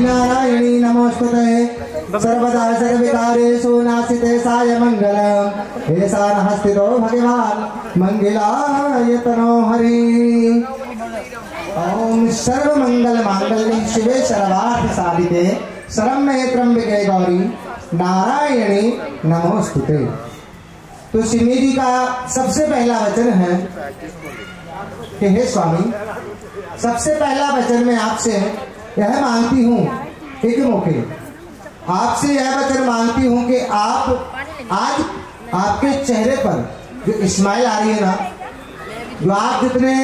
नारायणी नमोस्तुते सर्वदा सर्वकार्येषु नासिते साय मंगलम् ऐसा न हस्तितो भगवान् मंगलाय तनो हरि। ओम सर्वमंगल मांगल्ये शिवे सर्वार्थ साधिके शरण्ये त्र्यंबके गौरी नारायणी नमोस्तुते। तो सिमी जी का सबसे पहला वचन है कि हे स्वामी, सबसे पहला वचन मैं आपसे यह मांगती हूँ, एक मौके आपसे यह वचन मांगती हूँ कि आप आज आपके चेहरे पर जो स्माइल आ रही है ना, जो आप जितने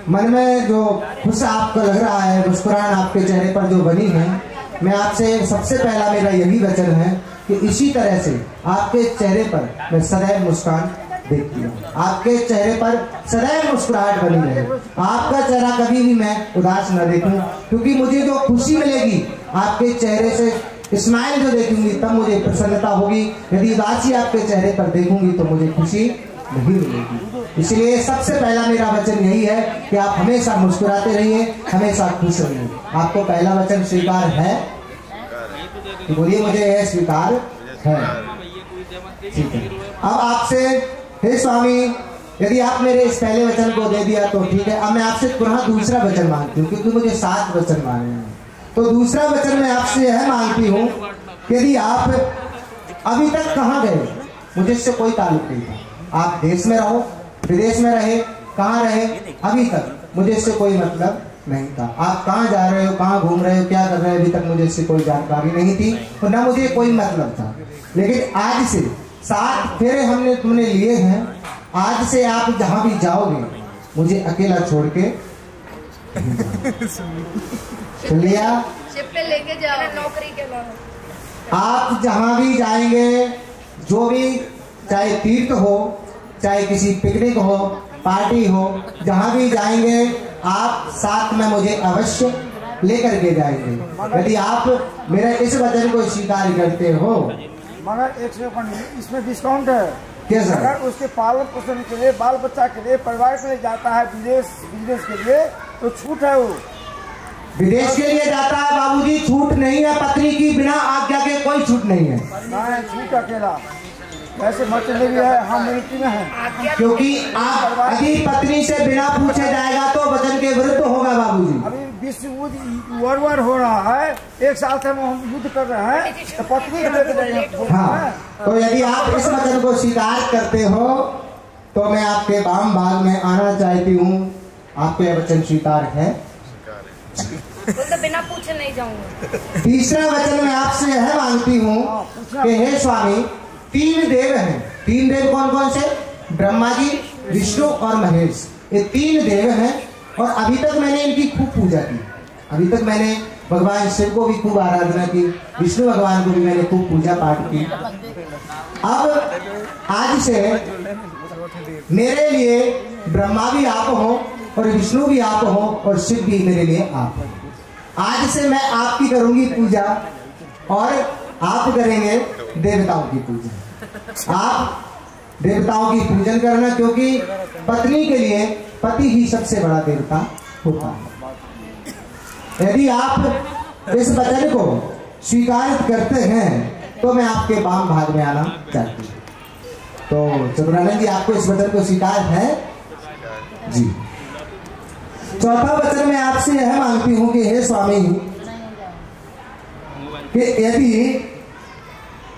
मन में जो खुश आपको लग रहा है, मुस्कुराहट आपके चेहरे पर जो बनी है, मैं आपसे सबसे पहला मेरा यही वचन है कि इसी तरह से आपके चेहरे पर मैं सदैव मुस्कान देखती हूँ, आपके चेहरे पर सदैव मुस्कुराहट बनी रहे, आपका चेहरा कभी भी मैं उदास न देखूं, क्योंकि मुझे जो खुशी मिलेगी आपके चेहरे से स्माइल जो देखूंगी तब मुझे प्रसन्नता होगी। यदि उदासी आपके चेहरे पर देखूंगी तो मुझे खुशी नहीं मिलेगी। इसलिए सबसे पहला मेरा वचन यही है कि आप हमेशा मुस्कुराते रहिए, हमेशा खुश रहिए। आपको पहला वचन स्वीकार है? बोलिए मुझे यह स्वीकार है। ठीक है। अब आपसे हे स्वामी, यदि आप मेरे इस पहले वचन को दे दिया तो ठीक है। अब मैं आपसे पुनः दूसरा वचन मांगती हूँ, क्योंकि मुझे 7 वचन मांगे हैं। तो दूसरा वचन मैं आपसे यह मांगती हूँ कि यदि आप अभी तक कहाँ गए, मुझे इससे कोई ताल्लुक नहीं था। आप देश में रहो, विदेश में रहे, कहाँ रहे, अभी तक मुझे इससे कोई मतलब नहीं था। आप कहाँ जा रहे हो, कहाँ घूम रहे हो, क्या कर रहे हो, अभी तक मुझे इससे कोई जानकारी नहीं थी और न मुझे कोई मतलब था। लेकिन आज से 7 फेरे तुमने लिए हैं। आज से आप जहाँ भी जाओगे मुझे अकेला छोड़ के सुन लिया? शिप पे लेके जाओ नौकरी के लिए। आप जहां भी जाएंगे, जो भी, चाहे तीर्थ हो, चाहे किसी पिकनिक हो, पार्टी हो, जहां भी जाएंगे आप साथ में मुझे अवश्य लेकर के जाएंगे। यदि आप मेरा इस वचन को स्वीकार करते हो। मगर 1 सेकंड, इसमें डिस्काउंट है। कैसा? अगर उसके पालन पोषण के लिए, बाल बच्चा के लिए, परिवार के लिए जाता है विदेश, बिजनेस के लिए, तो छूट है। वो विदेश के लिए जाता है बाबूजी, छूट नहीं है। पत्नी की बिना आज्ञा के कोई छूट नहीं है। ना छूट अकेला, ऐसे मर्चेंट भी है, हम मिलिट्री में हैं। क्योंकि आप यदि पत्नी से बिना पूछे जाएगा तो वचन के विरुद्ध होगा बाबूजी। अभी विश्व युद्ध वॉर हो रहा है, 1 साल से हम युद्ध कर रहे हैं, तो पत्नी को लेकर जाएंगे। हाँ, तो यदि आप इस वचन को स्वीकार करते हो तो मैं आपके वाम भाग में आना चाहती हूँ। आपको यह वचन स्वीकार है? तो बिना पूछे नहीं जाऊंगा। तीसरा वचन मैं आपसे यह मांगती हूँ कि हे स्वामी, 3 देव हैं। 3 देव कौन कौन से? ब्रह्मा जी, विष्णु और महेश। ये 3 देव हैं और अभी तक मैंने इनकी खूब पूजा की। अभी तक मैंने भगवान शिव को भी खूब आराधना की, विष्णु भगवान को भी मैंने खूब पूजा पाठ की। अब आज से मेरे लिए ब्रह्मा भी आप हो और विष्णु भी आप हो और शिव भी मेरे लिए आप हो। आज से मैं आपकी करूंगी पूजा और आप करेंगे देवताओं की पूजा। आप देवताओं की पूजन करना, क्योंकि पत्नी के लिए पति ही सबसे बड़ा देवता होता है। यदि आप इस वचन को स्वीकार करते हैं तो मैं आपके वाम भाग में आना चाहती हूँ। तो चतुरानंद जी, आपको इस वचन को स्वीकार है? जी। चौथा वचन मैं आपसे यह मांगती हूँ कि हे स्वामी, कि यदि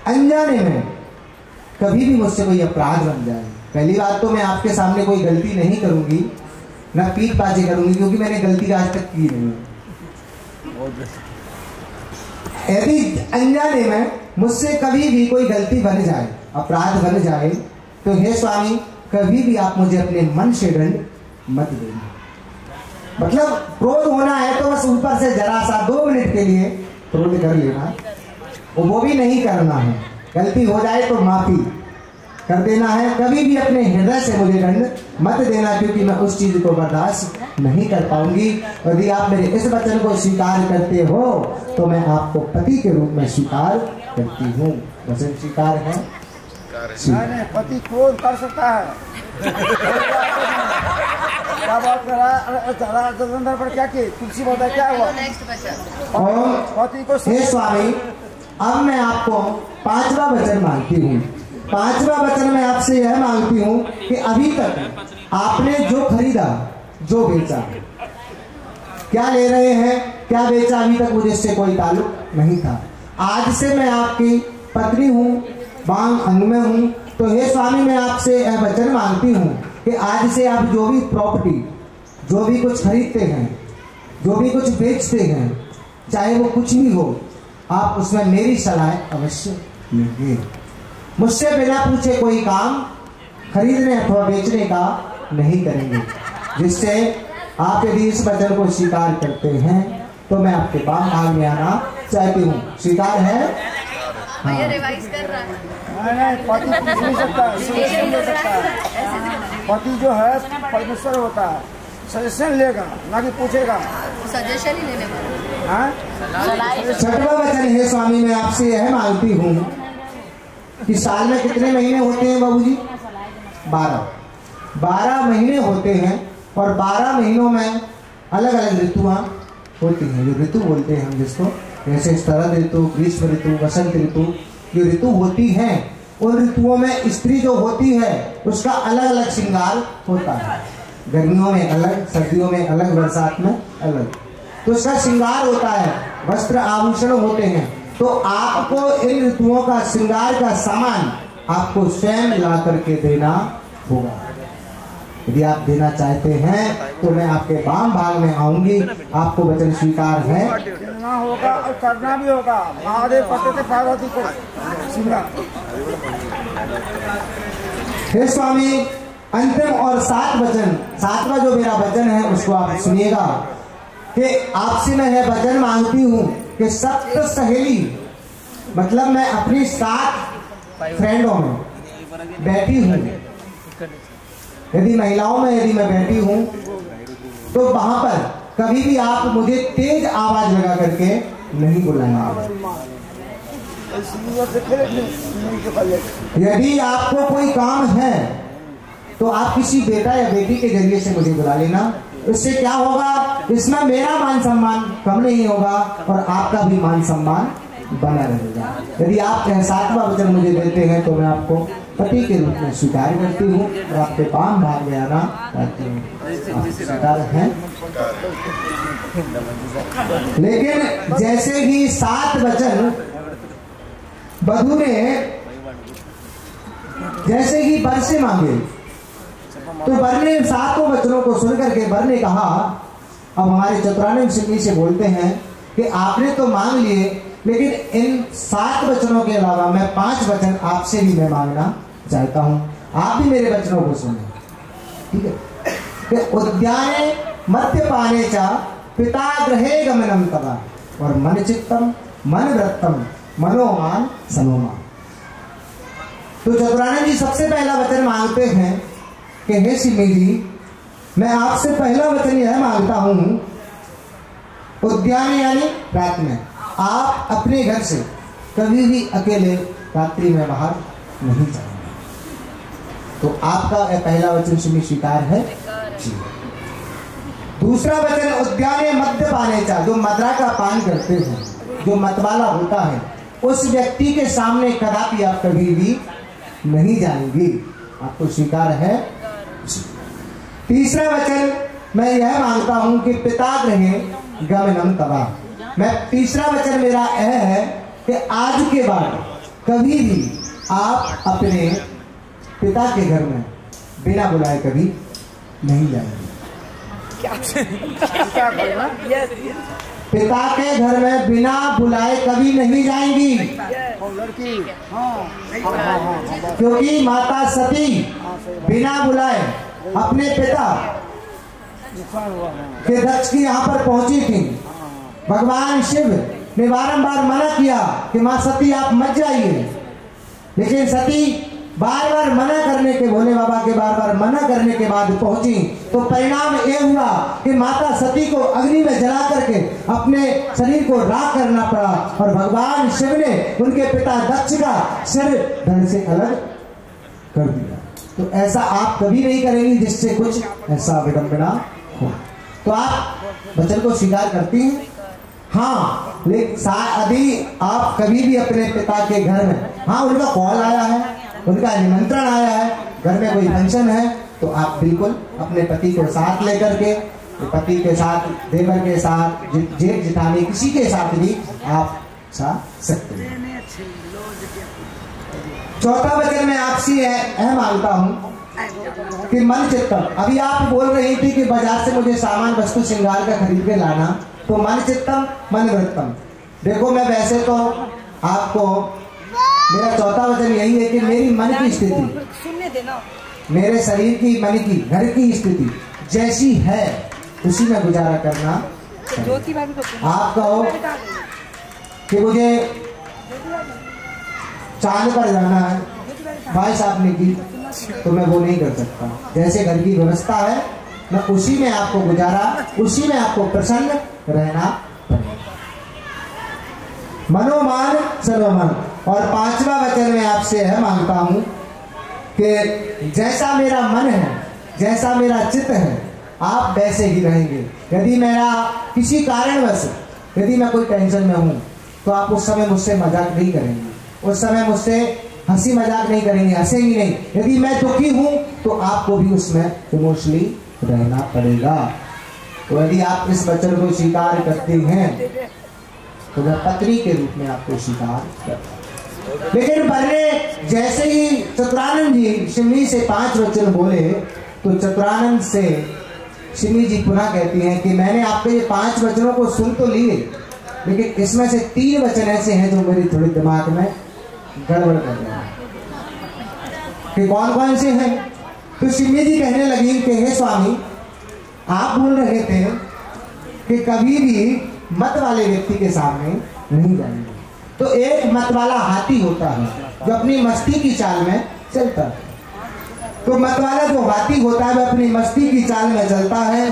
अनजाने में कभी भी मुझसे कोई अपराध बन जाए, पहली बात तो मैं आपके सामने कोई गलती नहीं करूंगी, ना पीठबाजी करूंगी, क्योंकि मैंने गलती आज तक की नहीं। यदि अनजाने में मुझसे कभी भी कोई गलती बन जाए, अपराध बन जाए, तो हे स्वामी, कभी भी आप मुझे अपने मन से दंड मत देना। मतलब क्रोध होना है तो बस ऊपर से जरा सा 2 मिनट के लिए क्रोध कर लेना, वो भी नहीं करना है। गलती हो जाए तो माफी कर देना है। कभी भी अपने हृदय से मुझे दंड मत देना, क्योंकि मैं उस चीज को बर्दाश्त नहीं कर पाऊंगी। यदि आप मेरे इस वचन को स्वीकार करते हो तो मैं आपको पति के रूप में स्वीकार करती हूँ। वचन स्वीकार है? नहीं, पति क्रोध कर सकता है। क्या बात कर रहा है? पर क्या की तुलसी बता, क्या हुआ? और पति को हे स्वामी, अब मैं आपको 5वां वचन मांगती हूँ। 5वां वचन मैं आपसे यह मांगती हूँ कि अभी तक आपने जो खरीदा, जो बेचा, क्या ले रहे हैं, क्या बेचा, अभी तक मुझे इससे कोई ताल्लुक नहीं था। आज से मैं आपकी पत्नी हूँ, वांग अंग में हूँ। तो हे स्वामी, मैं आपसे यह वचन मांगती हूँ कि आज से आप जो भी प्रॉपर्टी, जो भी कुछ खरीदते हैं, जो भी कुछ बेचते हैं, चाहे वो कुछ भी हो, आप उसमें मेरी सलाह अवश्य लेंगे। मुझसे बिना पूछे कोई काम खरीदने अथवा बेचने का नहीं करेंगे। जिससे आप यदि इस वचन को स्वीकार करते हैं तो मैं आपके वाम भाग में आना चाहती हूँ। स्वीकार है? भैया रिवाइज कर रहा है। नहीं, पति पूछ नहीं सकता, सजेशन ले सकता है। पति जो है परमेश्वर होता है, सजेशन लेगा, ना कि पूछेगा। सजेशन ही लेने वाला। हाँ? 6वां वचन है स्वामी, मैं आपसे यह मांगती हूँ कि साल में कितने महीने होते हैं बाबूजी? 12 महीने होते हैं और 12 महीनों में अलग अलग ऋतुआं होती हैं। जो ऋतु बोलते हैं हम जिसको, जैसे शरद ऋतु, ग्रीष्म ऋतु, वसंत ऋतु, जो ऋतु होती हैं, उन ऋतुओं में स्त्री जो होती है उसका अलग अलग श्रृंगार होता है। गर्मियों में अलग, सर्दियों में अलग, बरसात में अलग, तो उसका श्रृंगार होता है, वस्त्र आभूषण होते हैं। तो आपको इन ऋतुओं का श्रृंगार का सामान आपको स्वयं ला करके देना होगा। यदि आप देना चाहते हैं तो मैं आपके वाम भाग में आऊंगी। आपको वचन स्वीकार है? करना होगा और करना भी होगा। महादेव पते थे पार्वती को श्रृंगार। हे स्वामी, अंतिम और 7 वचन, 7वां जो मेरा वचन है उसको आप सुनिएगा। कि आपसे मैं यह वचन मांगती हूँ कि सप्त सहेली, मतलब मैं अपनी 7 फ्रेंडों में बैठी हूँ, यदि महिलाओं में यदि मैं बैठी हूँ तो वहां पर कभी भी आप मुझे तेज आवाज लगा करके नहीं बुलाएंगे। यदि आपको कोई काम है तो आप किसी बेटा या बेटी के जरिए से मुझे बुला लेना। इससे क्या होगा, इसमें मेरा मान सम्मान कम नहीं होगा और आपका भी मान सम्मान बना रहेगा। यदि आप 7वां वचन मुझे देते हैं तो मैं आपको पति के रूप में स्वीकार करती हूँ और आपके पाम भाग में आना चाहती हूँ। आप स्वीकार हैं। लेकिन जैसे ही 7 वचन वधू ने जैसे ही वर से मांगे तो वर ने 7 वचनों को सुनकर के वर ने कहा, अब हमारे चतुरानंद सिंह से बोलते हैं कि आपने तो मांग लिए, लेकिन इन 7 वचनों के अलावा मैं 5 वचन आपसे भी मैं मांगना चाहता हूं। आप भी मेरे वचनों को सुने, ठीक है। कि उद्याने मद्यपाने चा पिता गृहे गमनम तदा और मन चित्तम मन वृत्तम मनोमान सनोमान। तो चतुरानंद जी सबसे पहला वचन मांगते हैं कि हे सिमी जी, मैं आपसे पहला वचन यह मांगता हूं, उद्यान यानी रात में आप अपने घर से कभी भी अकेले रात्रि में बाहर नहीं जाएंगे। तो आपका पहला वचन सिमी स्वीकार है जी। दूसरा वचन उद्याने मद्यपाने चा, जो मदरा का पान करते हैं, जो मतवाला होता है, उस व्यक्ति के सामने कदापि आप कभी भी नहीं जाएंगी। आपको स्वीकार है। तीसरा वचन मैं यह मांगता हूं कि पिता गृहे गमनम तवा। मैं तीसरा वचन मेरा यह है कि आज के बाद कभी भी आप अपने पिता के घर में बिना बुलाए कभी नहीं जाएंगे। पिता के घर में बिना बुलाए कभी नहीं जाएंगी, क्योंकि माता सती बिना बुलाए अपने पिता के दक्ष की यहाँ पर पहुंची थी। भगवान शिव ने बारंबार मना किया कि मां सती आप मत जाइए, लेकिन सती बार बार मना करने के, भोले बाबा के बार बार मना करने के बाद पहुंची। तो परिणाम ये हुआ कि माता सती को अग्नि में जला करके अपने शरीर को राख करना पड़ा और भगवान शिव ने उनके पिता दक्ष का सिर धड़ से अलग कर दिया। तो ऐसा आप कभी नहीं करेंगी जिससे कुछ ऐसा विडंबना हो। तो आप वचन को स्वीकार करती हैं? हाँ, लेकिन यदि आप कभी भी अपने पिता के घर में, हाँ उनका कॉल आया है, उनका निमंत्रण आया है, घर में कोई फंक्शन है, तो आप बिल्कुल अपने पति को साथ लेकर के, पति के साथ, देवर के साथ, जेठ जिठानी किसी के साथ भी आप जा सकते हैं। चौथा वचन मैं आपसे यह मांगता हूं कि मन चित्तम। अभी आप बोल रही थी कि बाजार से मुझे सामान वस्तु श्रृंगार का खरीद के लाना, तो मन चित्तम मन वृत्तम। देखो मैं वैसे तो आपको, मेरा चौथा वचन यही है कि मेरी मन की स्थिति, मेरे शरीर की, मन की, घर की स्थिति जैसी है उसी में गुजारा करना। आप कहो कि मुझे चांद पर जाना है, भाई साहब ने की, तो मैं वो नहीं कर सकता। जैसे घर की व्यवस्था है मैं उसी में आपको गुजारा, उसी में आपको प्रसन्न रहना पड़ेगा। मनोमान सरोमान। और 5वां वचन मैं आपसे यह मांगता हूं कि जैसा मेरा मन है, जैसा मेरा चित्त है, आप वैसे ही रहेंगे। यदि मेरा किसी कारणवश, यदि मैं कोई टेंशन में हूं, तो आप उस समय मुझसे मजाक नहीं करेंगे, उस समय मुझसे हंसी मजाक नहीं करेंगे, हंसेंगी नहीं। यदि मैं दुखी हूं तो आपको भी उसमें इमोशनली रहना पड़ेगा। तो यदि आप इस वचन को स्वीकार करते हैं तो मैं पत्नी के रूप में आपको स्वीकार करता हूं। लेकिन पहले जैसे ही चतुरानंद जी सिमी से 5 वचन बोले, तो चतुरानंद से सिमी जी पुनः कहती हैं कि मैंने आपके ये 5 वचनों को सुन तो लिए, लेकिन इसमें से 3 वचन ऐसे हैं जो मेरे थोड़े दिमाग में गड़बड़ कर रहे हैं। कि कौन कौन से हैं? तो सिमी जी कहने लगी कि हे स्वामी, आप बोल रहे थे कि कभी भी मत वाले व्यक्ति के सामने नहीं जाएंगे। तो एक मत वाला हाथी होता है जो अपनी मस्ती की चाल में चलता है। तो मत वाला जो हाथी होता है वह अपनी मस्ती की चाल में चलता है।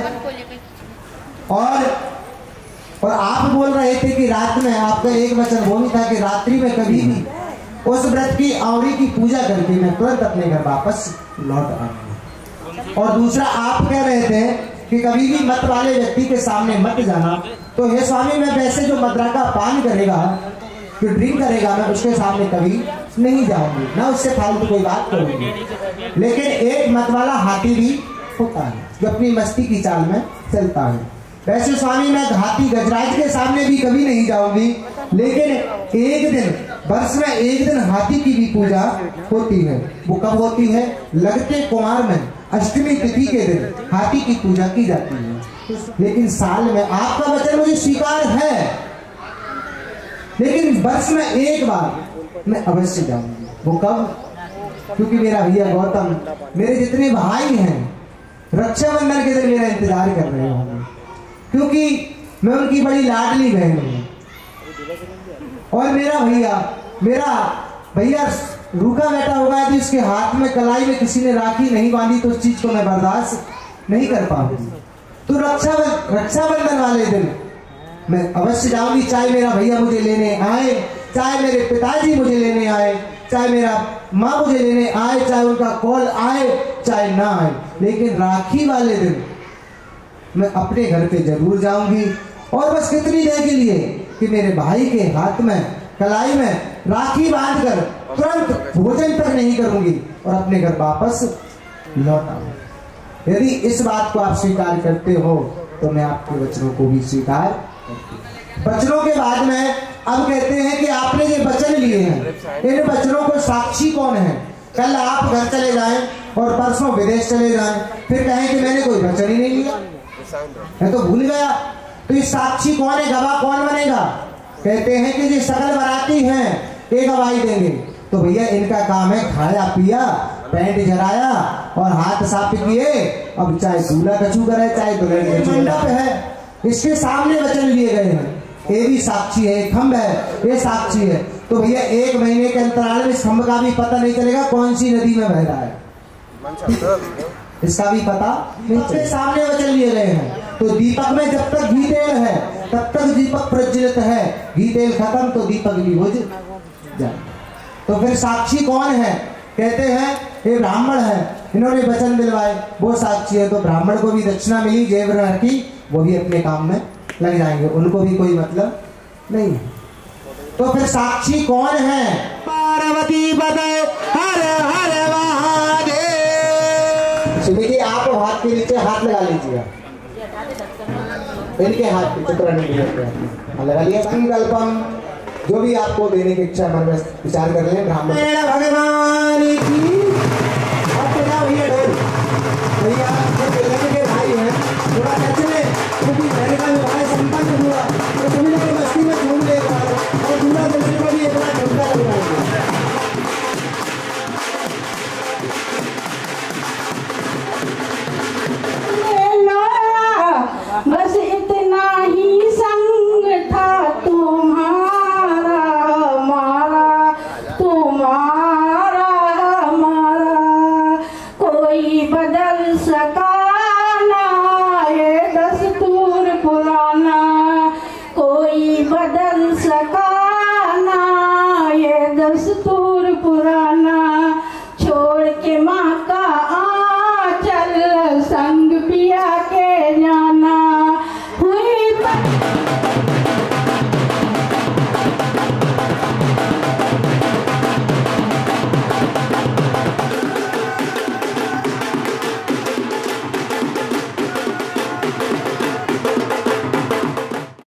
और आप बोल रहे थे कि रात में आपका एक वचन वो भी था कि रात्रि में कभी भी उस व्रत की आवड़ी की पूजा करके मैं तुरंत अपने घर वापस लौट आऊंगा। और दूसरा आप कह रहे थे कि कभी भी मत वाले व्यक्ति के सामने मत जाना। तो हे स्वामी, मैं वैसे जो मदिरा का पान करेगा, जो ड्रिंक करेगा, मैं उसके सामने कभी नहीं जाऊंगी, ना उससे फालतू कोई बात करूंगी। लेकिन एक मत वाला हाथी भी होता है जो अपनी मस्ती की चाल में चलता है। वैसे स्वामी, मैं हाथी गजराज के सामने भी कभी नहीं जाऊंगी, लेकिन एक दिन, वर्ष में एक दिन हाथी की भी पूजा होती है। वो कब होती है? लगते कुमार में अष्टमी तिथि के दिन हाथी की पूजा की जाती है। लेकिन साल में, आपका वचन मुझे स्वीकार है, लेकिन वर्ष में एक बार मैं अवश्य जाऊंगी। वो कब? क्योंकि मेरा भैया गौतम, मेरे जितने भाई हैं, रक्षाबंधन के दिन मेरा इंतजार कर रहे होंगे, क्योंकि मैं उनकी बड़ी लाडली बहन हूँ। और मेरा भैया रूखा बैठा होगा, यदि उसके हाथ में कलाई में किसी ने राखी नहीं बांधी तो उस चीज को मैं बर्दाश्त नहीं कर पाऊंगी। तो रक्षाबंधन वाले दिन मैं अवश्य जाऊंगी, चाहे मेरा भैया मुझे लेने आए, चाहे मेरे पिताजी मुझे लेने आए, चाहे मेरा माँ मुझे लेने आए, चाहे उनका कॉल आए चाहे ना आए, लेकिन राखी वाले दिन मैं अपने घर पे जरूर जाऊंगी। और बस कितनी देर के लिए कि मेरे भाई के हाथ में कलाई में राखी बांधकर तुरंत भोजन तक नहीं करूंगी और अपने घर वापस लौट आऊंगी। यदि इस बात को आप स्वीकार करते हो तो मैं आपके वचनों को भी स्वीकार करती हूं। वचनों के बाद में अब कहते हैं कि आपने जो वचन लिए हैं, इन वचनों को साक्षी कौन है? कल आप घर चले जाएं और परसों विदेश चले जाएं, फिर कहें कि मैंने कोई वचन ही नहीं लिया, मैं तो भूल गया। तो ये साक्षी कौन है? गवाह कौन बनेगा? कहते हैं कि ये सकल बराती हैं, ये गवाही देंगे। तो भैया इनका काम है खाया पिया, पैंट जराया और हाथ साफ किए। अब चाहे दूल्हा कछू करे, चाहे दुल्हन कछू, मंडप है, इसके सामने वचन लिए गए हैं, ये भी साक्षी है। खम्भ है, ये साक्षी है। तो भैया एक महीने के अंतराल में इस खम्भ का भी पता नहीं चलेगा कौन सी नदी में बह रहा है, इसका भी पता नहीं चलेगा। सामने वचन लिए गए हैं। तो दीपक में जब तक घी तेल है तब तक दीपक प्रज्वलित है, घी तेल खत्म तो दीपक भी बुझ जाए। तो फिर साक्षी कौन है? कहते हैं ये ब्राह्मण है, इन्होंने वचन दिलवाए, वो साक्षी है। तो ब्राह्मण को भी दक्षिणा मिली, जेब रखी, वो भी अपने काम में लग जाएंगे, उनको भी कोई मतलब नहीं है। तो फिर साक्षी कौन है? पार्वती पते हर हर महादेव। देखिए, आप हाथ के नीचे हाथ लगा लीजिए, इनके हाथ पे चित्र लगा लिया। संकल्पम, जो भी आपको देने की इच्छा मन में विचार कर ले। ब्राह्मण भगवान की भैया ढोल, भैया के भाई हैं, थोड़ा नचने, क्योंकि मैंने का विवाह संपन्न हुआ तो सभी लोग मस्ती में झूम लेगा और दूल्हा दुल्हन को भी एक बार झुमका लगवाएंगे। बस इतना ही संग था तुम्हारा हमारा, तुम्हारा हमारा, कोई बदल सका ना ये दस्तूर पुराना, कोई बदल सका ना ये दस्तूर